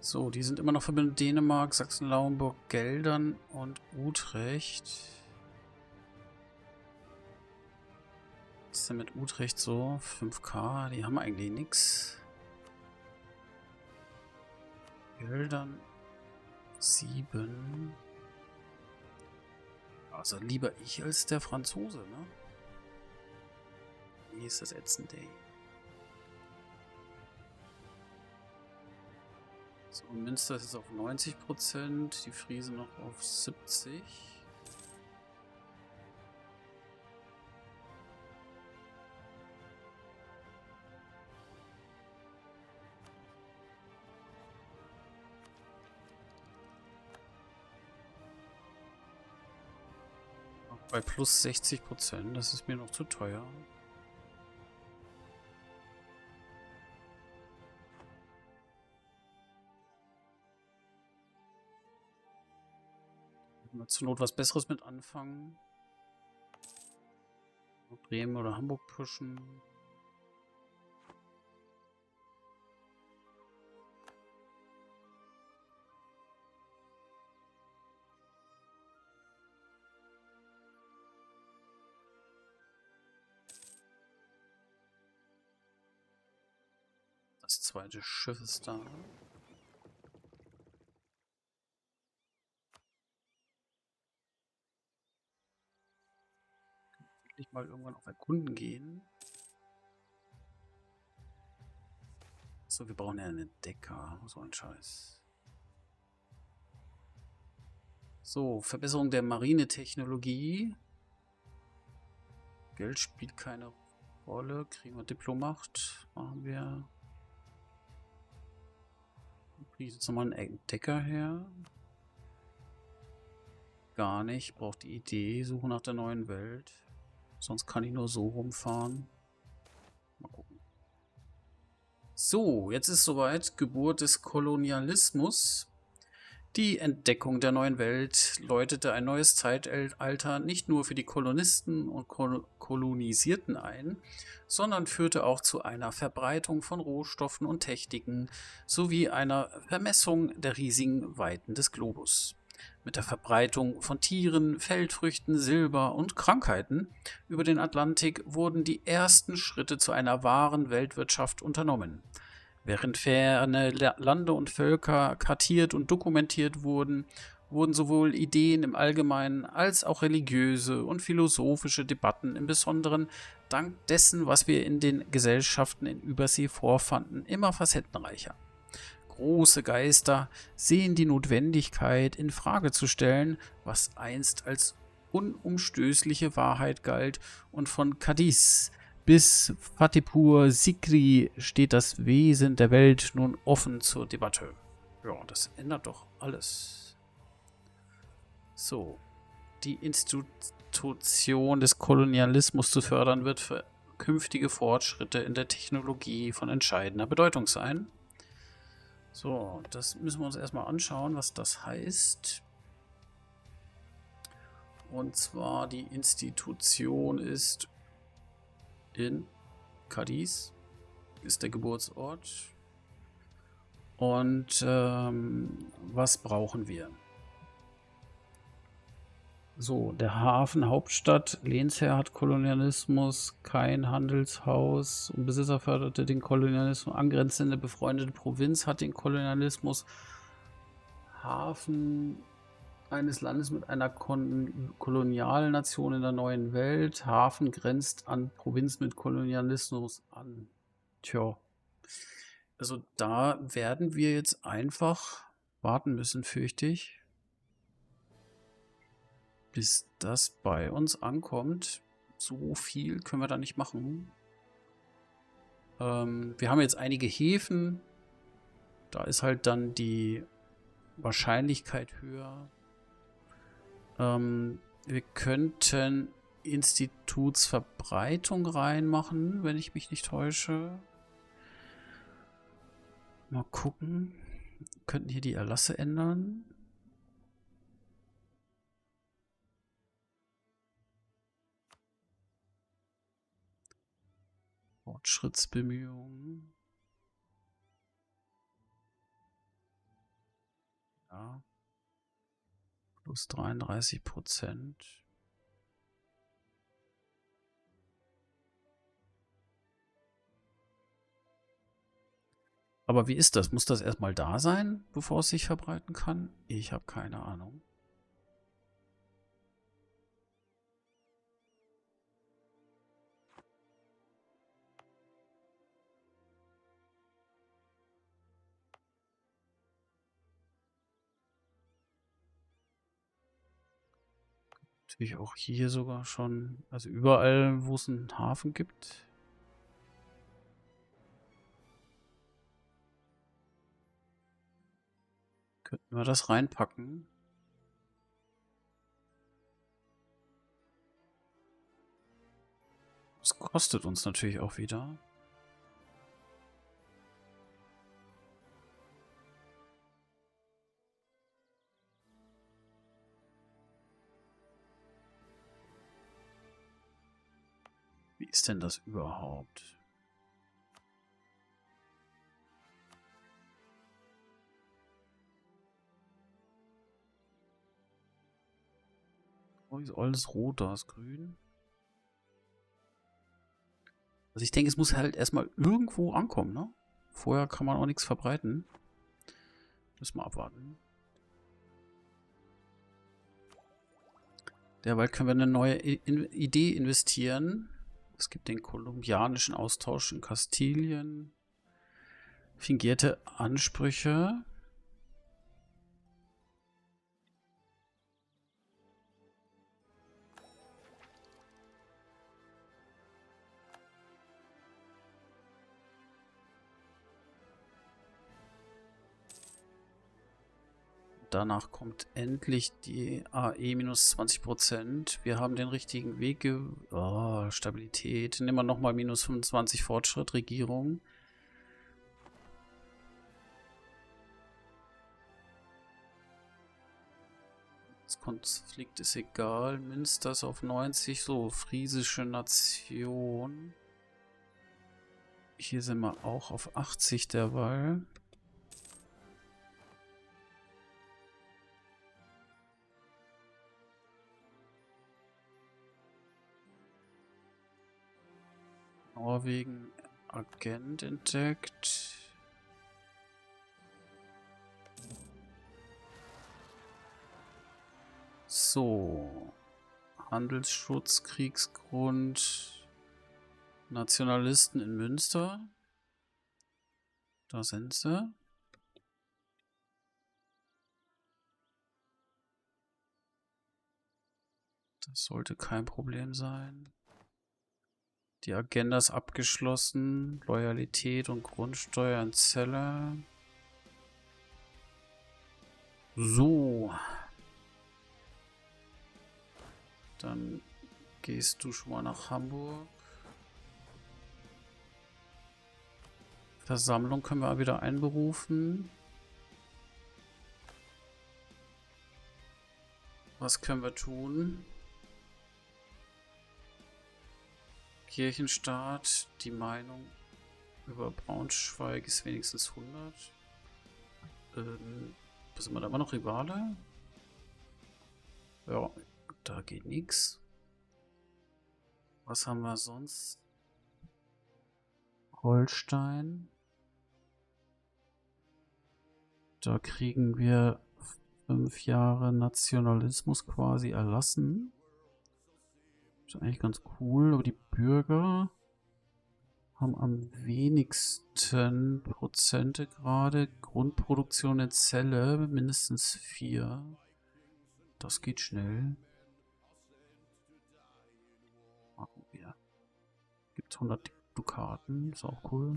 So, die sind immer noch verbündet. Dänemark, Sachsen-Lauenburg, Geldern und Utrecht. Was ist denn mit Utrecht so? 5K, die haben eigentlich nichts. Geldern 7. Also lieber ich als der Franzose, ne? Wie ist das ätzend, ey? So, Münster ist jetzt auf 90%, die Friesen noch auf 70%. Bei plus 60%, das ist mir noch zu teuer. Zur Not was Besseres mit anfangen. Bremen oder Hamburg pushen. Das zweite Schiff ist da. Ich mal irgendwann auf Erkunden gehen. So, wir brauchen ja einen Decker. So ein Scheiß. So, Verbesserung der Marinetechnologie. Geld spielt keine Rolle. Kriegen wir Diplomacht. Machen wir. Kriege ich jetzt nochmal einen Decker her? Gar nicht. Braucht die Idee. Suche nach der neuen Welt. Sonst kann ich nur so rumfahren. Mal gucken. So, jetzt ist soweit. Geburt des Kolonialismus. Die Entdeckung der neuen Welt läutete ein neues Zeitalter nicht nur für die Kolonisten und Kolonisierten ein, sondern führte auch zu einer Verbreitung von Rohstoffen und Techniken sowie einer Vermessung der riesigen Weiten des Globus. Mit der Verbreitung von Tieren, Feldfrüchten, Silber und Krankheiten über den Atlantik wurden die ersten Schritte zu einer wahren Weltwirtschaft unternommen. Während ferne Lande und Völker kartiert und dokumentiert wurden, wurden sowohl Ideen im Allgemeinen als auch religiöse und philosophische Debatten im Besonderen dank dessen, was wir in den Gesellschaften in Übersee vorfanden, immer facettenreicher. Große Geister sehen die Notwendigkeit, in Frage zu stellen, was einst als unumstößliche Wahrheit galt und von Cadiz bis Fatehpur Sikri steht das Wesen der Welt nun offen zur Debatte. Ja, das ändert doch alles. So, die Institution des Kolonialismus zu fördern, wird für künftige Fortschritte in der Technologie von entscheidender Bedeutung sein. So, das müssen wir uns erstmal anschauen, was das heißt. Und zwar die Institution ist in Cadiz, ist der Geburtsort. Und was brauchen wir? So, der Hafen, Hauptstadt, Lehnsherr hat Kolonialismus, kein Handelshaus und Besitzer förderte den Kolonialismus, angrenzende befreundete Provinz hat den Kolonialismus, Hafen eines Landes mit einer Kolonialnation in der neuen Welt, Hafen grenzt an Provinz mit Kolonialismus an. Tja, also da werden wir jetzt einfach warten müssen, fürchte ich, bis das bei uns ankommt. So viel können wir da nicht machen. Wir haben jetzt einige Häfen. Da ist halt dann die Wahrscheinlichkeit höher. Wir könnten Institutsverbreitung reinmachen, wenn ich mich nicht täusche. Mal gucken. Wir könnten hier die Erlasse ändern. Fortschrittsbemühungen. Ja. Plus 33%. Aber wie ist das? Muss das erstmal da sein, bevor es sich verbreiten kann? Ich habe keine Ahnung. Natürlich auch hier sogar schon, also überall, wo es einen Hafen gibt. Könnten wir das reinpacken. Das kostet uns natürlich auch wieder. Wie ist denn das überhaupt? Oh, ist alles rot, da ist grün. Also ich denke, es muss halt erstmal irgendwo ankommen, ne? Vorher kann man auch nichts verbreiten. Müssen wir abwarten. Derweil können wir eine neue Idee investieren. Es gibt den kolumbianischen Austausch in Kastilien. Fingierte Ansprüche. Danach kommt endlich die AE minus 20%. Wir haben den richtigen Weg. Oh, Stabilität. Nehmen wir nochmal minus 25 Fortschritt. Regierung. Das Konflikt ist egal. Münster ist auf 90. So, friesische Nation. Hier sind wir auch auf 80 derweil. Norwegen Agent entdeckt. So. Handelsschutz, Kriegsgrund. Nationalisten in Münster. Da sind sie. Das sollte kein Problem sein. Die Agenda ist abgeschlossen. Loyalität und Grundsteuer in Zelle. So. Dann gehst du schon mal nach Hamburg. Versammlung können wir wieder einberufen. Was können wir tun? Kirchenstaat, die Meinung über Braunschweig ist wenigstens 100. Sind wir da immer noch Rivale? Ja, da geht nichts. Was haben wir sonst? Holstein. Da kriegen wir 5 Jahre Nationalismus quasi erlassen. Ist eigentlich ganz cool, aber die Bürger haben am wenigsten Prozente gerade. Grundproduktion in Zelle mindestens 4. Das geht schnell. Machen wir. Gibt 100 Dukaten, ist auch cool.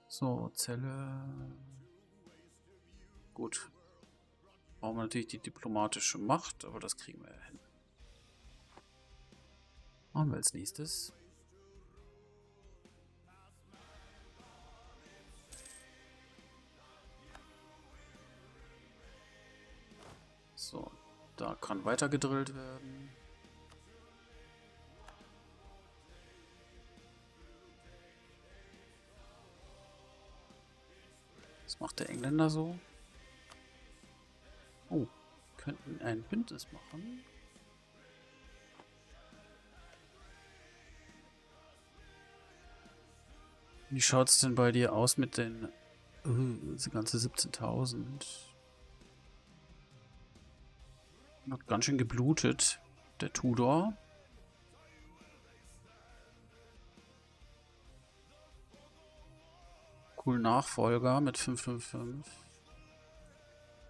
So, Zelle. Gut. Brauchen wir natürlich die diplomatische Macht, aber das kriegen wir ja hin. Machen wir als nächstes. So, da kann weiter gedrillt werden. Das macht der Engländer so? Oh, könnten ein Bündnis machen. Wie schaut's denn bei dir aus mit den diese ganze 17.000? Hat ganz schön geblutet, der Tudor. Cool Nachfolger mit 555.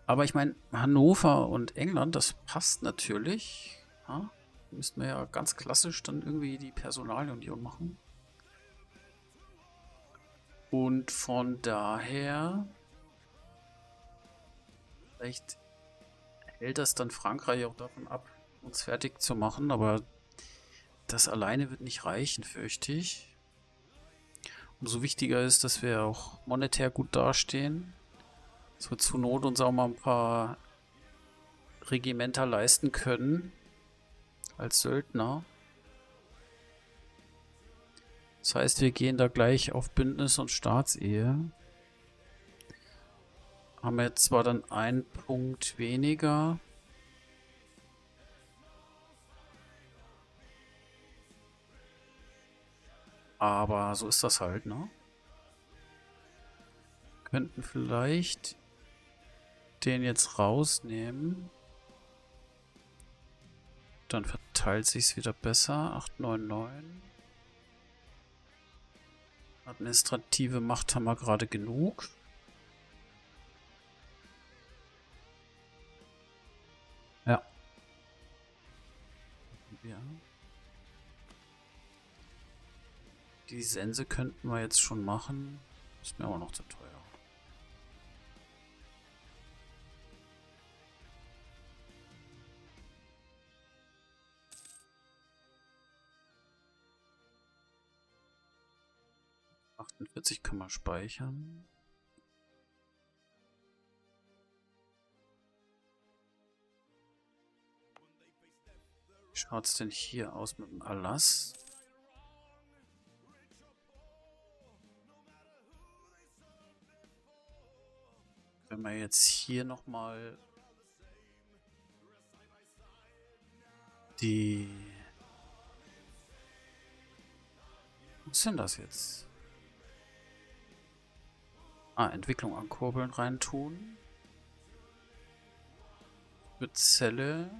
Aber ich meine, Hannover und England, das passt natürlich. Ja? Müssten wir ja ganz klassisch dann irgendwie die Personalunion machen. Und von daher, vielleicht hält das dann Frankreich auch davon ab, uns fertig zu machen. Aber das alleine wird nicht reichen, fürchte ich. Umso wichtiger ist, dass wir auch monetär gut dastehen. Dass wir zur Not uns auch mal ein paar Regimenter leisten können. Als Söldner. Das heißt, wir gehen da gleich auf Bündnis und Staatsehe. Haben wir jetzt zwar dann einen Punkt weniger. Aber so ist das halt, ne? Könnten vielleicht den jetzt rausnehmen. Dann verteilt sich's wieder besser. 899. Administrative Macht haben wir gerade genug. Ja. Ja. Die Sense könnten wir jetzt schon machen. Ist mir aber noch zu teuer. ...48 können wir speichern. Wie schaut es denn hier aus mit dem Erlass? Wenn wir jetzt hier nochmal die... Was ist denn das jetzt? Ah, Entwicklung ankurbeln reintun. Für Zelle.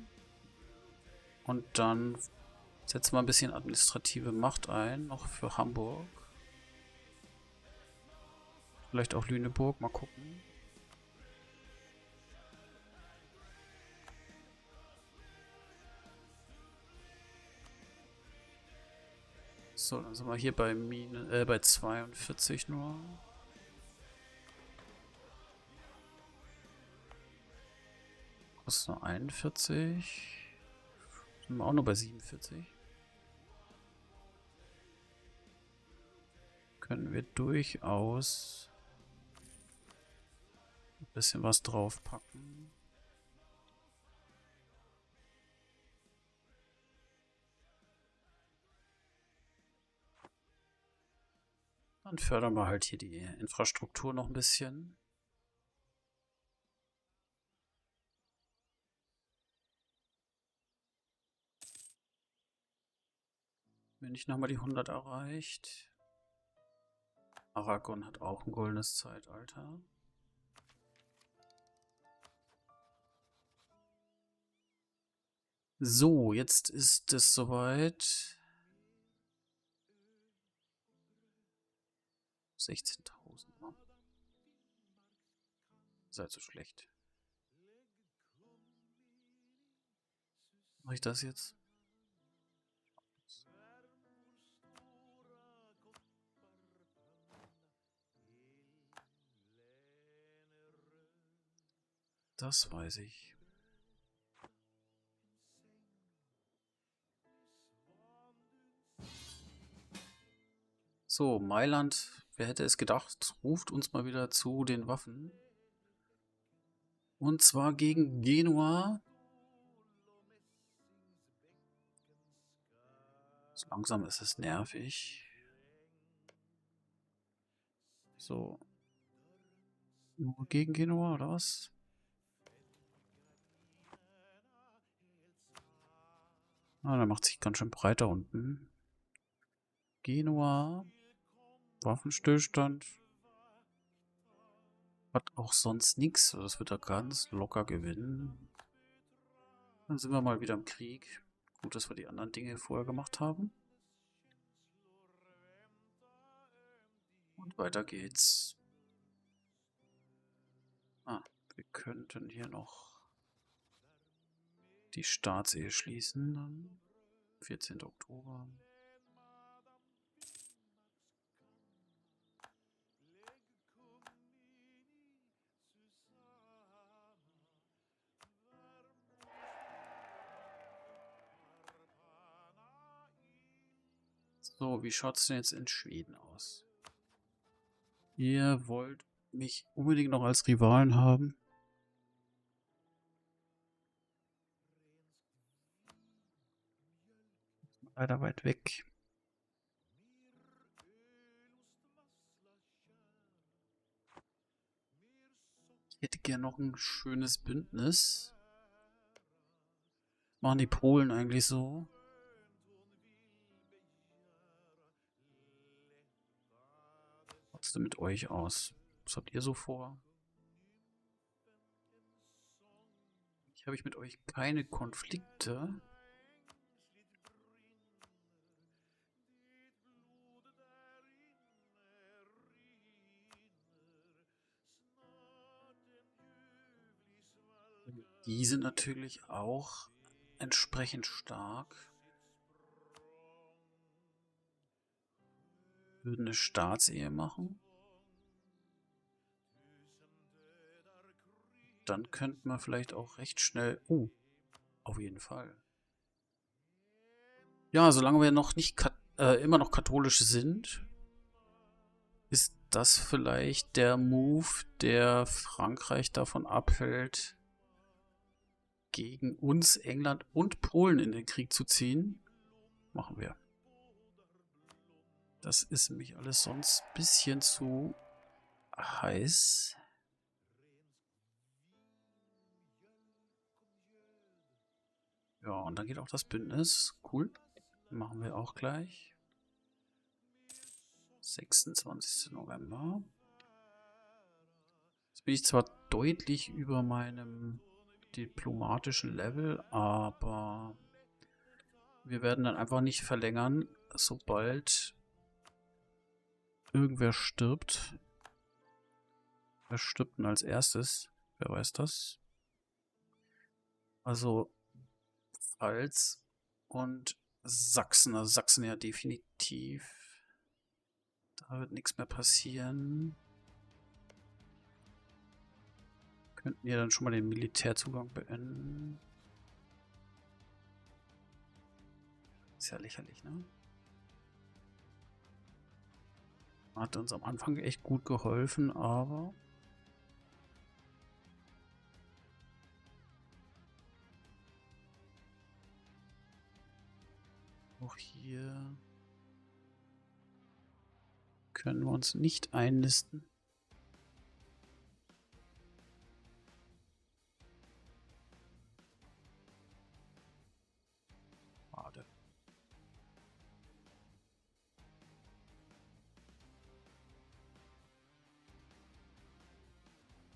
Und dann setzen wir ein bisschen administrative Macht ein, noch für Hamburg. Vielleicht auch Lüneburg, mal gucken. So, dann sind wir hier bei, bei 42 nur. Kostet nur 41. Sind wir auch nur bei 47. Können wir durchaus ein bisschen was draufpacken. Dann fördern wir halt hier die Infrastruktur noch ein bisschen. Wenn ich nochmal die 100 erreicht. Aragon hat auch ein goldenes Zeitalter. So, jetzt ist es soweit. 16.000. Ne? Seid so schlecht. Mache ich das jetzt? Das weiß ich. So, Mailand, wer hätte es gedacht, ruft uns mal wieder zu den Waffen. Und zwar gegen Genua. So langsam ist es nervig. So. Nur gegen Genua oder was? Ah, der macht sich ganz schön breit da unten. Genua. Waffenstillstand. Hat auch sonst nichts. Das wird er ganz locker gewinnen. Dann sind wir mal wieder im Krieg. Gut, dass wir die anderen Dinge vorher gemacht haben. Und weiter geht's. Ah, wir könnten hier noch die Staatsehe schließen. Dann 14. Oktober. So, wie schaut es denn jetzt in Schweden aus? Ihr wollt mich unbedingt noch als Rivalen haben. Leider weit weg. Ich hätte gern noch ein schönes Bündnis. Machen die Polen eigentlich so? Was ist denn mit euch aus? Was habt ihr so vor? Hier habe ich mit euch keine Konflikte. Die sind natürlich auch entsprechend stark. Würden eine Staatsehe machen. Dann könnten wir vielleicht auch recht schnell... Oh, auf jeden Fall. Ja, solange wir noch nicht immer noch katholisch sind, ist das vielleicht der Move, der Frankreich davon abhält, gegen uns, England und Polen in den Krieg zu ziehen. Machen wir. Das ist nämlich alles sonst ein bisschen zu heiß. Ja, und dann geht auch das Bündnis. Cool. Machen wir auch gleich. 26. November. Jetzt bin ich zwar deutlich über meinem diplomatischen Level, aber wir werden dann einfach nicht verlängern, sobald irgendwer stirbt. Wer stirbt denn als erstes? Wer weiß das? Also Pfalz und Sachsen. Also Sachsen ja definitiv. Da wird nichts mehr passieren. Könnten ja dann schon mal den Militärzugang beenden. Ist ja lächerlich, ne? Hat uns am Anfang echt gut geholfen, aber... Auch hier können wir uns nicht einnisten. Schade.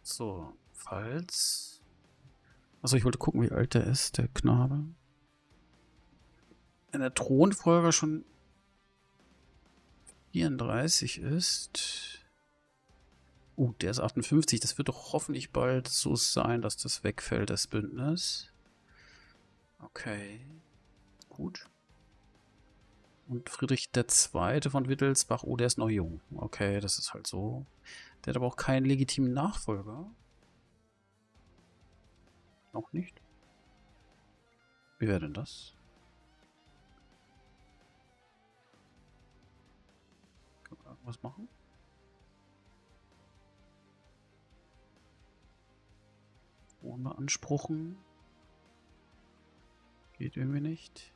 So, falls... Also ich wollte gucken, wie alt der ist, der Knabe. Wenn der Thronfolger schon 34 ist... der ist 58. Das wird doch hoffentlich bald so sein, dass das wegfällt, das Bündnis. Okay. Gut. Und Friedrich II. Von Wittelsbach, oh, der ist noch jung. Okay, das ist halt so. Der hat aber auch keinen legitimen Nachfolger. Noch nicht. Wie wäre denn das? Können wir irgendwas machen? Ohne beanspruchen. Geht irgendwie nicht.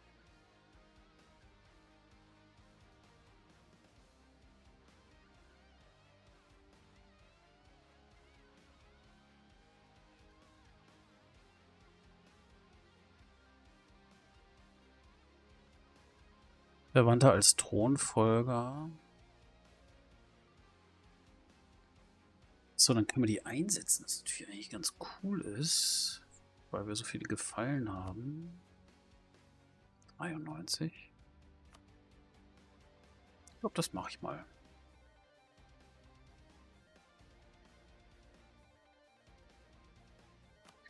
Verwandter als Thronfolger. So, dann können wir die einsetzen, was natürlich eigentlich ganz cool ist, weil wir so viele Gefallen haben. 93. Ich glaube, das mache ich mal.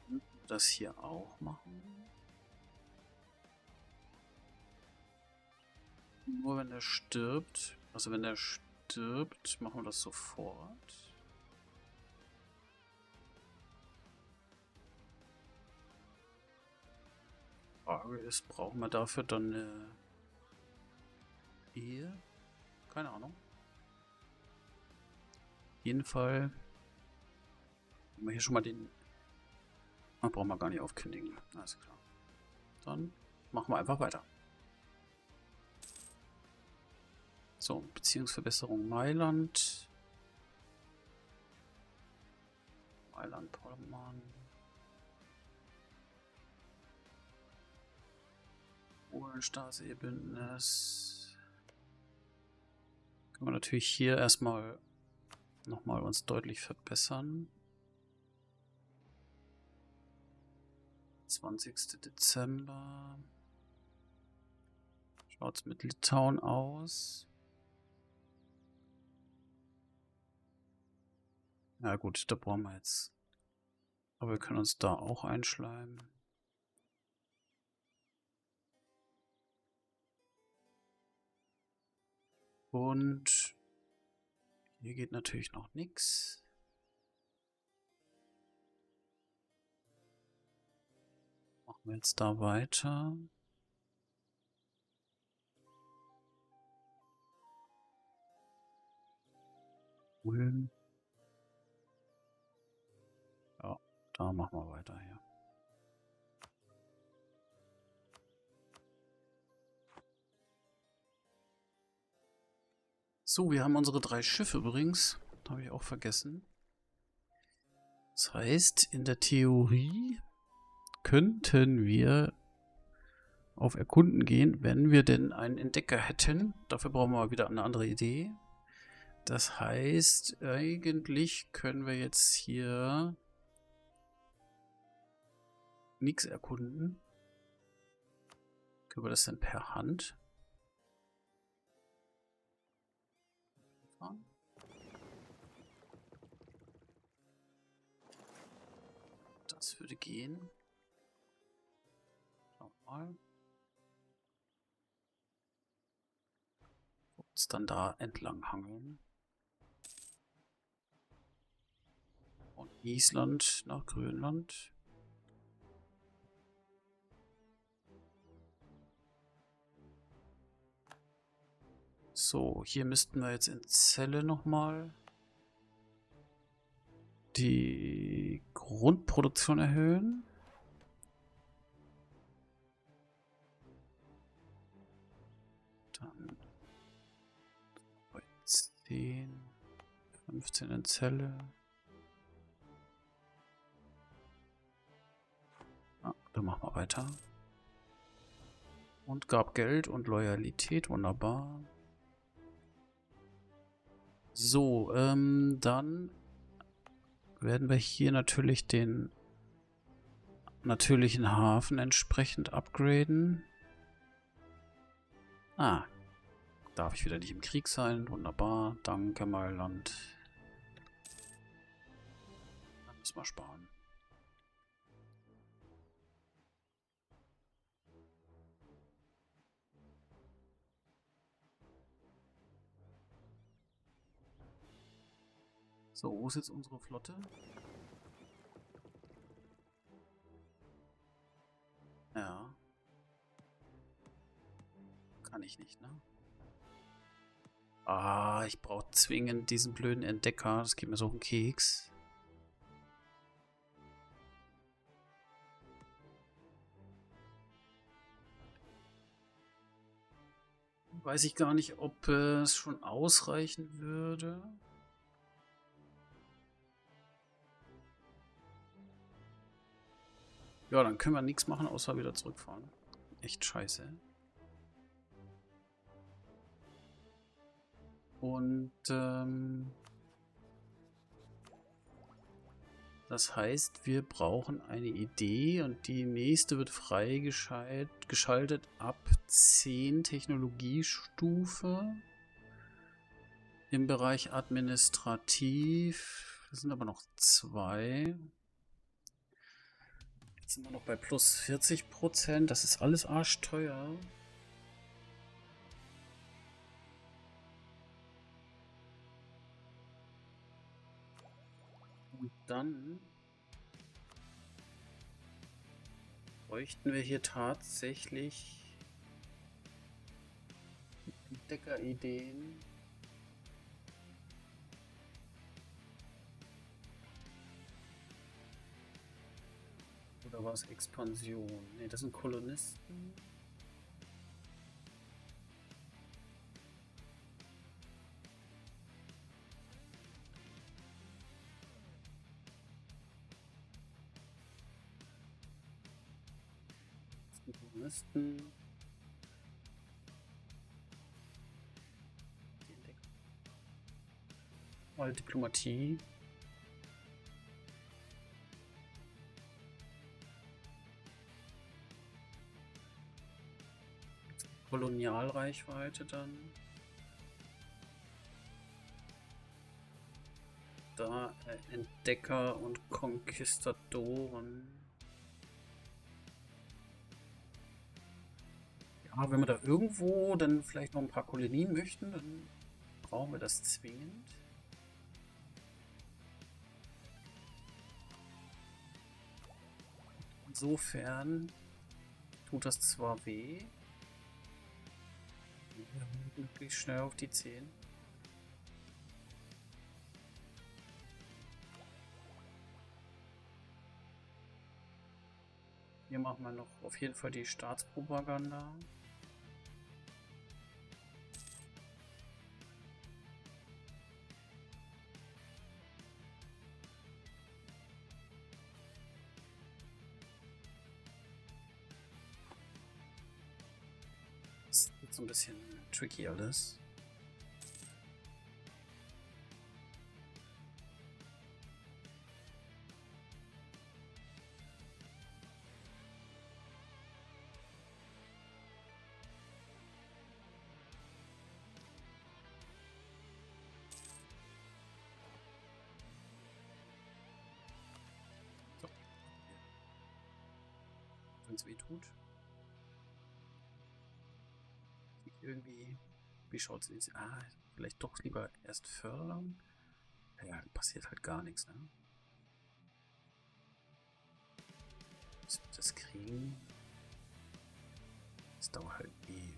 Können wir das hier auch machen? Nur wenn er stirbt. Also wenn er stirbt, machen wir das sofort. Frage ist, brauchen wir dafür dann eine Ehe? Keine Ahnung. Auf jeden Fall haben wir hier schon mal den... brauchen wir gar nicht aufkündigen. Alles klar. Dann machen wir einfach weiter. So, Beziehungsverbesserung Mailand. Mailand, Pollmann. Polen-Stasi-Bündnis. Können wir natürlich hier erstmal nochmal uns deutlich verbessern. 20. Dezember. Schaut es mit Litauen aus? Ja gut, da brauchen wir jetzt. Aber wir können uns da auch einschleimen. Und hier geht natürlich noch nichts. Machen wir jetzt da weiter. Ulm. Ja, da machen wir weiter hier. So, wir haben unsere 3 Schiffe übrigens. Habe ich auch vergessen. Das heißt, in der Theorie könnten wir auf Erkunden gehen, wenn wir denn einen Entdecker hätten. Dafür brauchen wir mal wieder eine andere Idee. Das heißt, eigentlich können wir jetzt hier nichts erkunden. Können wir das denn per Hand fahren? Das würde gehen. Schauen wir mal. Uns dann da entlang hangeln. Von Island nach Grönland. So, hier müssten wir jetzt in Celle nochmal die Grundproduktion erhöhen. Dann bei 10, 15 in Celle. Ah, dann machen wir weiter. Und gab Geld und Loyalität, wunderbar. So, dann werden wir hier natürlich den natürlichen Hafen entsprechend upgraden. Ah, darf ich wieder nicht im Krieg sein? Wunderbar, danke Mailand. Dann müssen wir sparen. So, wo ist jetzt unsere Flotte? Ja. Kann ich nicht, ne? Ah, ich brauche zwingend diesen blöden Entdecker. Das geht mir so auf den Keks. Weiß ich gar nicht, ob es schon ausreichen würde. Ja, dann können wir nichts machen, außer wieder zurückfahren. Echt scheiße. Und das heißt, wir brauchen eine Idee und die nächste wird freigeschaltet ab 10 Technologiestufe im Bereich administrativ. Das sind aber noch 2. Jetzt sind wir noch bei plus 40%. Das ist alles arschteuer. Und dann bräuchten wir hier tatsächlich Entdeckerideen. Oder war es Expansion? Ne, das sind Kolonisten. Das sind Kolonisten. Die Entdecker. Mal Diplomatie. Kolonialreichweite dann. Da Entdecker und Konquistadoren. Ja, wenn wir da irgendwo dann vielleicht noch ein paar Kolonien möchten, dann brauchen wir das zwingend. Insofern tut das zwar weh. Wirklich schnell auf die 10. Hier machen wir noch auf jeden Fall die Staatspropaganda. Das ist so ein bisschen tricky alles. So. Wenn es weh tut. Irgendwie. Wie schaut es aus? Ah, vielleicht doch lieber erst fördern. Ja, passiert halt gar nichts, ne? Bis wir das kriegen. Das dauert halt ewig.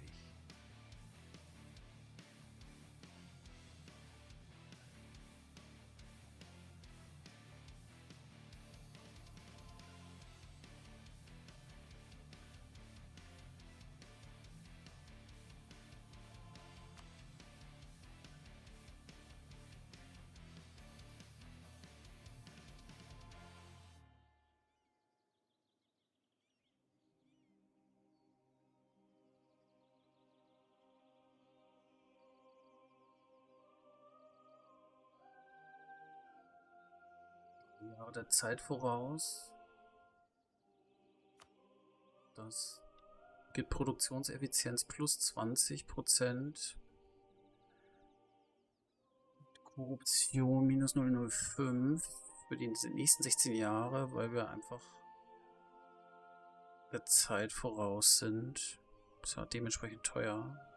Jahre der Zeit voraus. Das gibt Produktionseffizienz plus 20%. Korruption minus 0,05 für die nächsten 16 Jahre, weil wir einfach der Zeit voraus sind. Das ist ja dementsprechend teuer.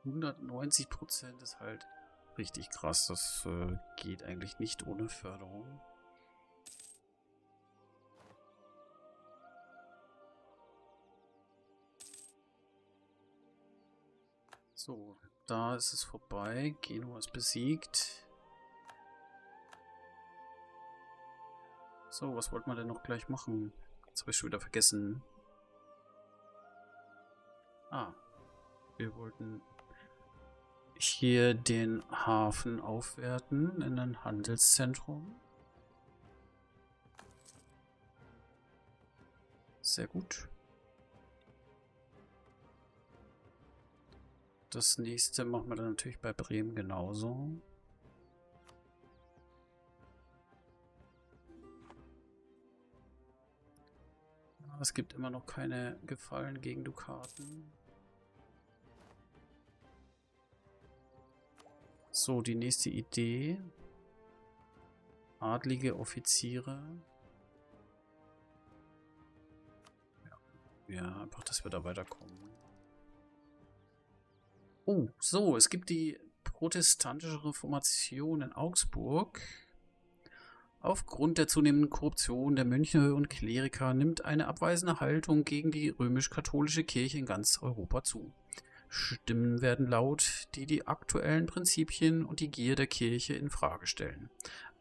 %90 ist halt richtig krass. Das geht eigentlich nicht ohne Förderung. So, da ist es vorbei. Genua ist besiegt. So, was wollten wir denn noch gleich machen? Jetzt habe ich schon wieder vergessen. Ah, wir wollten hier den Hafen aufwerten in ein Handelszentrum. Sehr gut. Das nächste machen wir dann natürlich bei Bremen genauso. Es gibt immer noch keine Gefallen gegen Dukaten. So, die nächste Idee. Adlige Offiziere. Ja, einfach, dass wir da weiterkommen. Oh, so, es gibt die protestantische Reformation in Augsburg. Aufgrund der zunehmenden Korruption der Mönche und Kleriker nimmt eine abweisende Haltung gegen die römisch-katholische Kirche in ganz Europa zu. Stimmen werden laut, die die aktuellen Prinzipien und die Gier der Kirche in Frage stellen.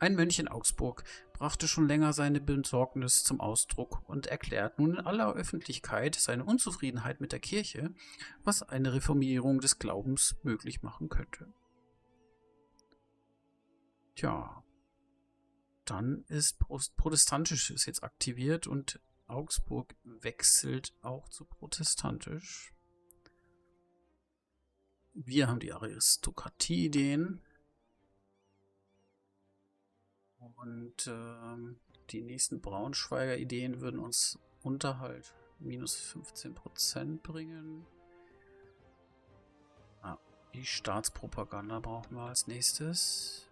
Ein Mönch in Augsburg brachte schon länger seine Besorgnis zum Ausdruck und erklärt nun in aller Öffentlichkeit seine Unzufriedenheit mit der Kirche, was eine Reformierung des Glaubens möglich machen könnte. Tja, dann ist Protestantisches jetzt aktiviert und Augsburg wechselt auch zu protestantisch. Wir haben die Aristokratie-Ideen. Und die nächsten Braunschweiger Ideen würden uns Unterhalt minus 15% bringen. Die Staatspropaganda brauchen wir als nächstes.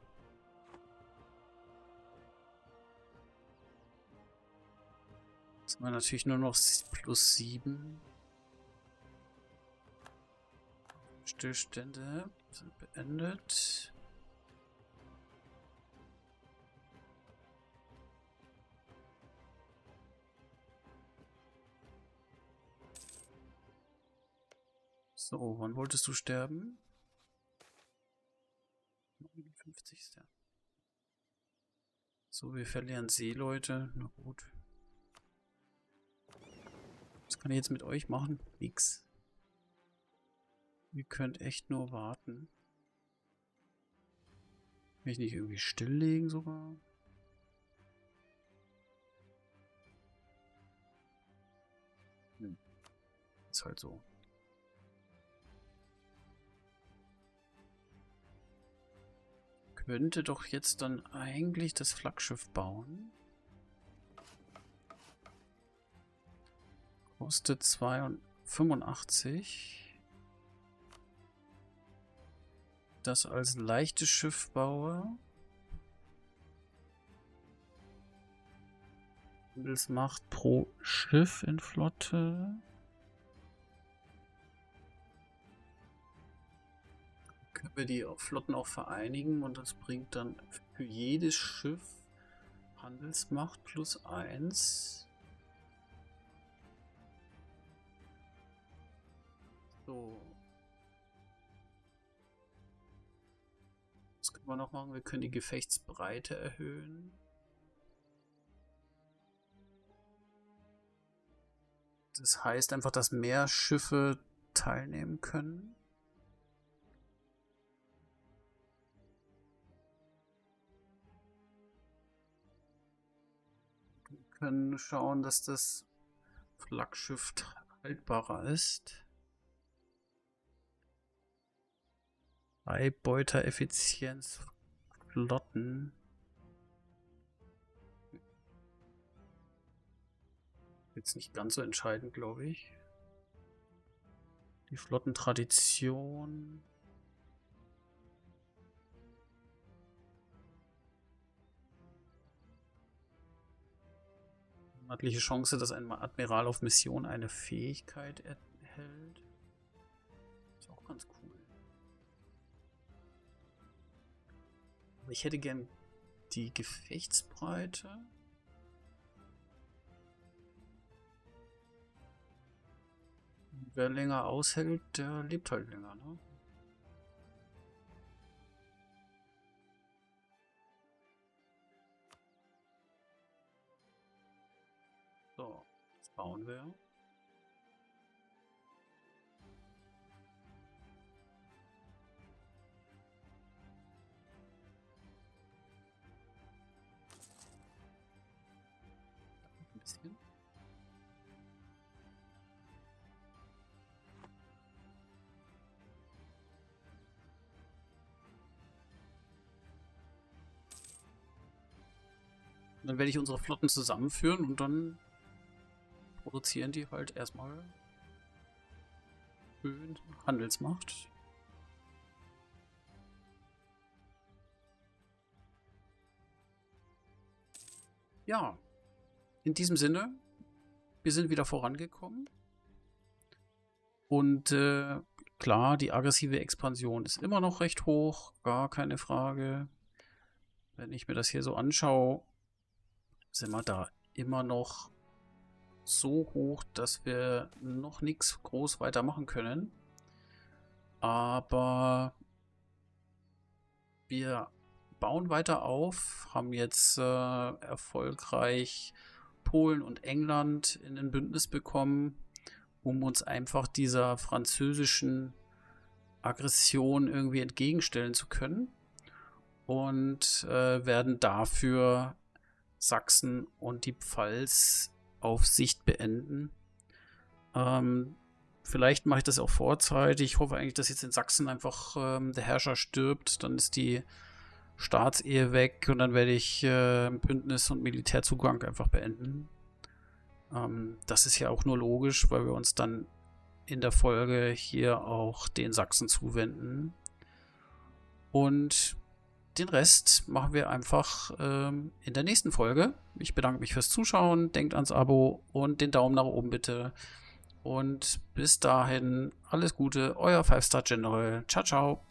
Jetzt haben wir natürlich nur noch plus 7. Stillstände sind beendet. So, wann wolltest du sterben? 59. So, wir verlieren Seeleute. Na gut. Was kann ich jetzt mit euch machen? Nix. Ihr könnt echt nur warten. Kann ich nicht irgendwie stilllegen sogar? Ist halt so. Könnte doch jetzt dann eigentlich das Flaggschiff bauen. Kostet 85. Das als leichtes Schiff baue. Handelsmacht pro Schiff in Flotte. Können wir die Flotten auch vereinigen und das bringt dann für jedes Schiff Handelsmacht plus 1. So. Was können wir noch machen? Wir können die Gefechtsbreite erhöhen. Das heißt einfach, dass mehr Schiffe teilnehmen können. Wir können schauen, dass das Flaggschiff haltbarer ist. Beibeutereffizienz Flotten. Jetzt nicht ganz so entscheidend, glaube ich. Die Flottentradition. Monatliche Chance, dass ein Admiral auf Mission eine Fähigkeit erhält. Ist auch ganz cool. Aber ich hätte gern die Gefechtsbreite. Wer länger aushält, der lebt halt länger, ne? So, das bauen wir. Ein bisschen. Dann werde ich unsere Flotten zusammenführen und dann produzieren die halt erstmal schön Handelsmacht. Ja, in diesem Sinne, wir sind wieder vorangekommen. Und klar, die aggressive Expansion ist immer noch recht hoch, gar keine Frage. Wenn ich mir das hier so anschaue, sind wir da immer noch so hoch, dass wir noch nichts groß weitermachen können. Aber wir bauen weiter auf, haben jetzt erfolgreich Polen und England in ein Bündnis bekommen, um uns einfach dieser französischen Aggression irgendwie entgegenstellen zu können. Und werden dafür Sachsen und die Pfalz auf Sicht beenden. Vielleicht mache ich das auch vorzeitig. Ich hoffe eigentlich, dass jetzt in Sachsen einfach der Herrscher stirbt. Dann ist die Staatsehe weg und dann werde ich Bündnis- und Militärzugang einfach beenden. Das ist ja auch nur logisch, weil wir uns dann in der Folge hier auch den Sachsen zuwenden. Und den Rest machen wir einfach in der nächsten Folge. Ich bedanke mich fürs Zuschauen. Denkt ans Abo und den Daumen nach oben bitte. Und bis dahin alles Gute, euer 5-Star General. Ciao, ciao.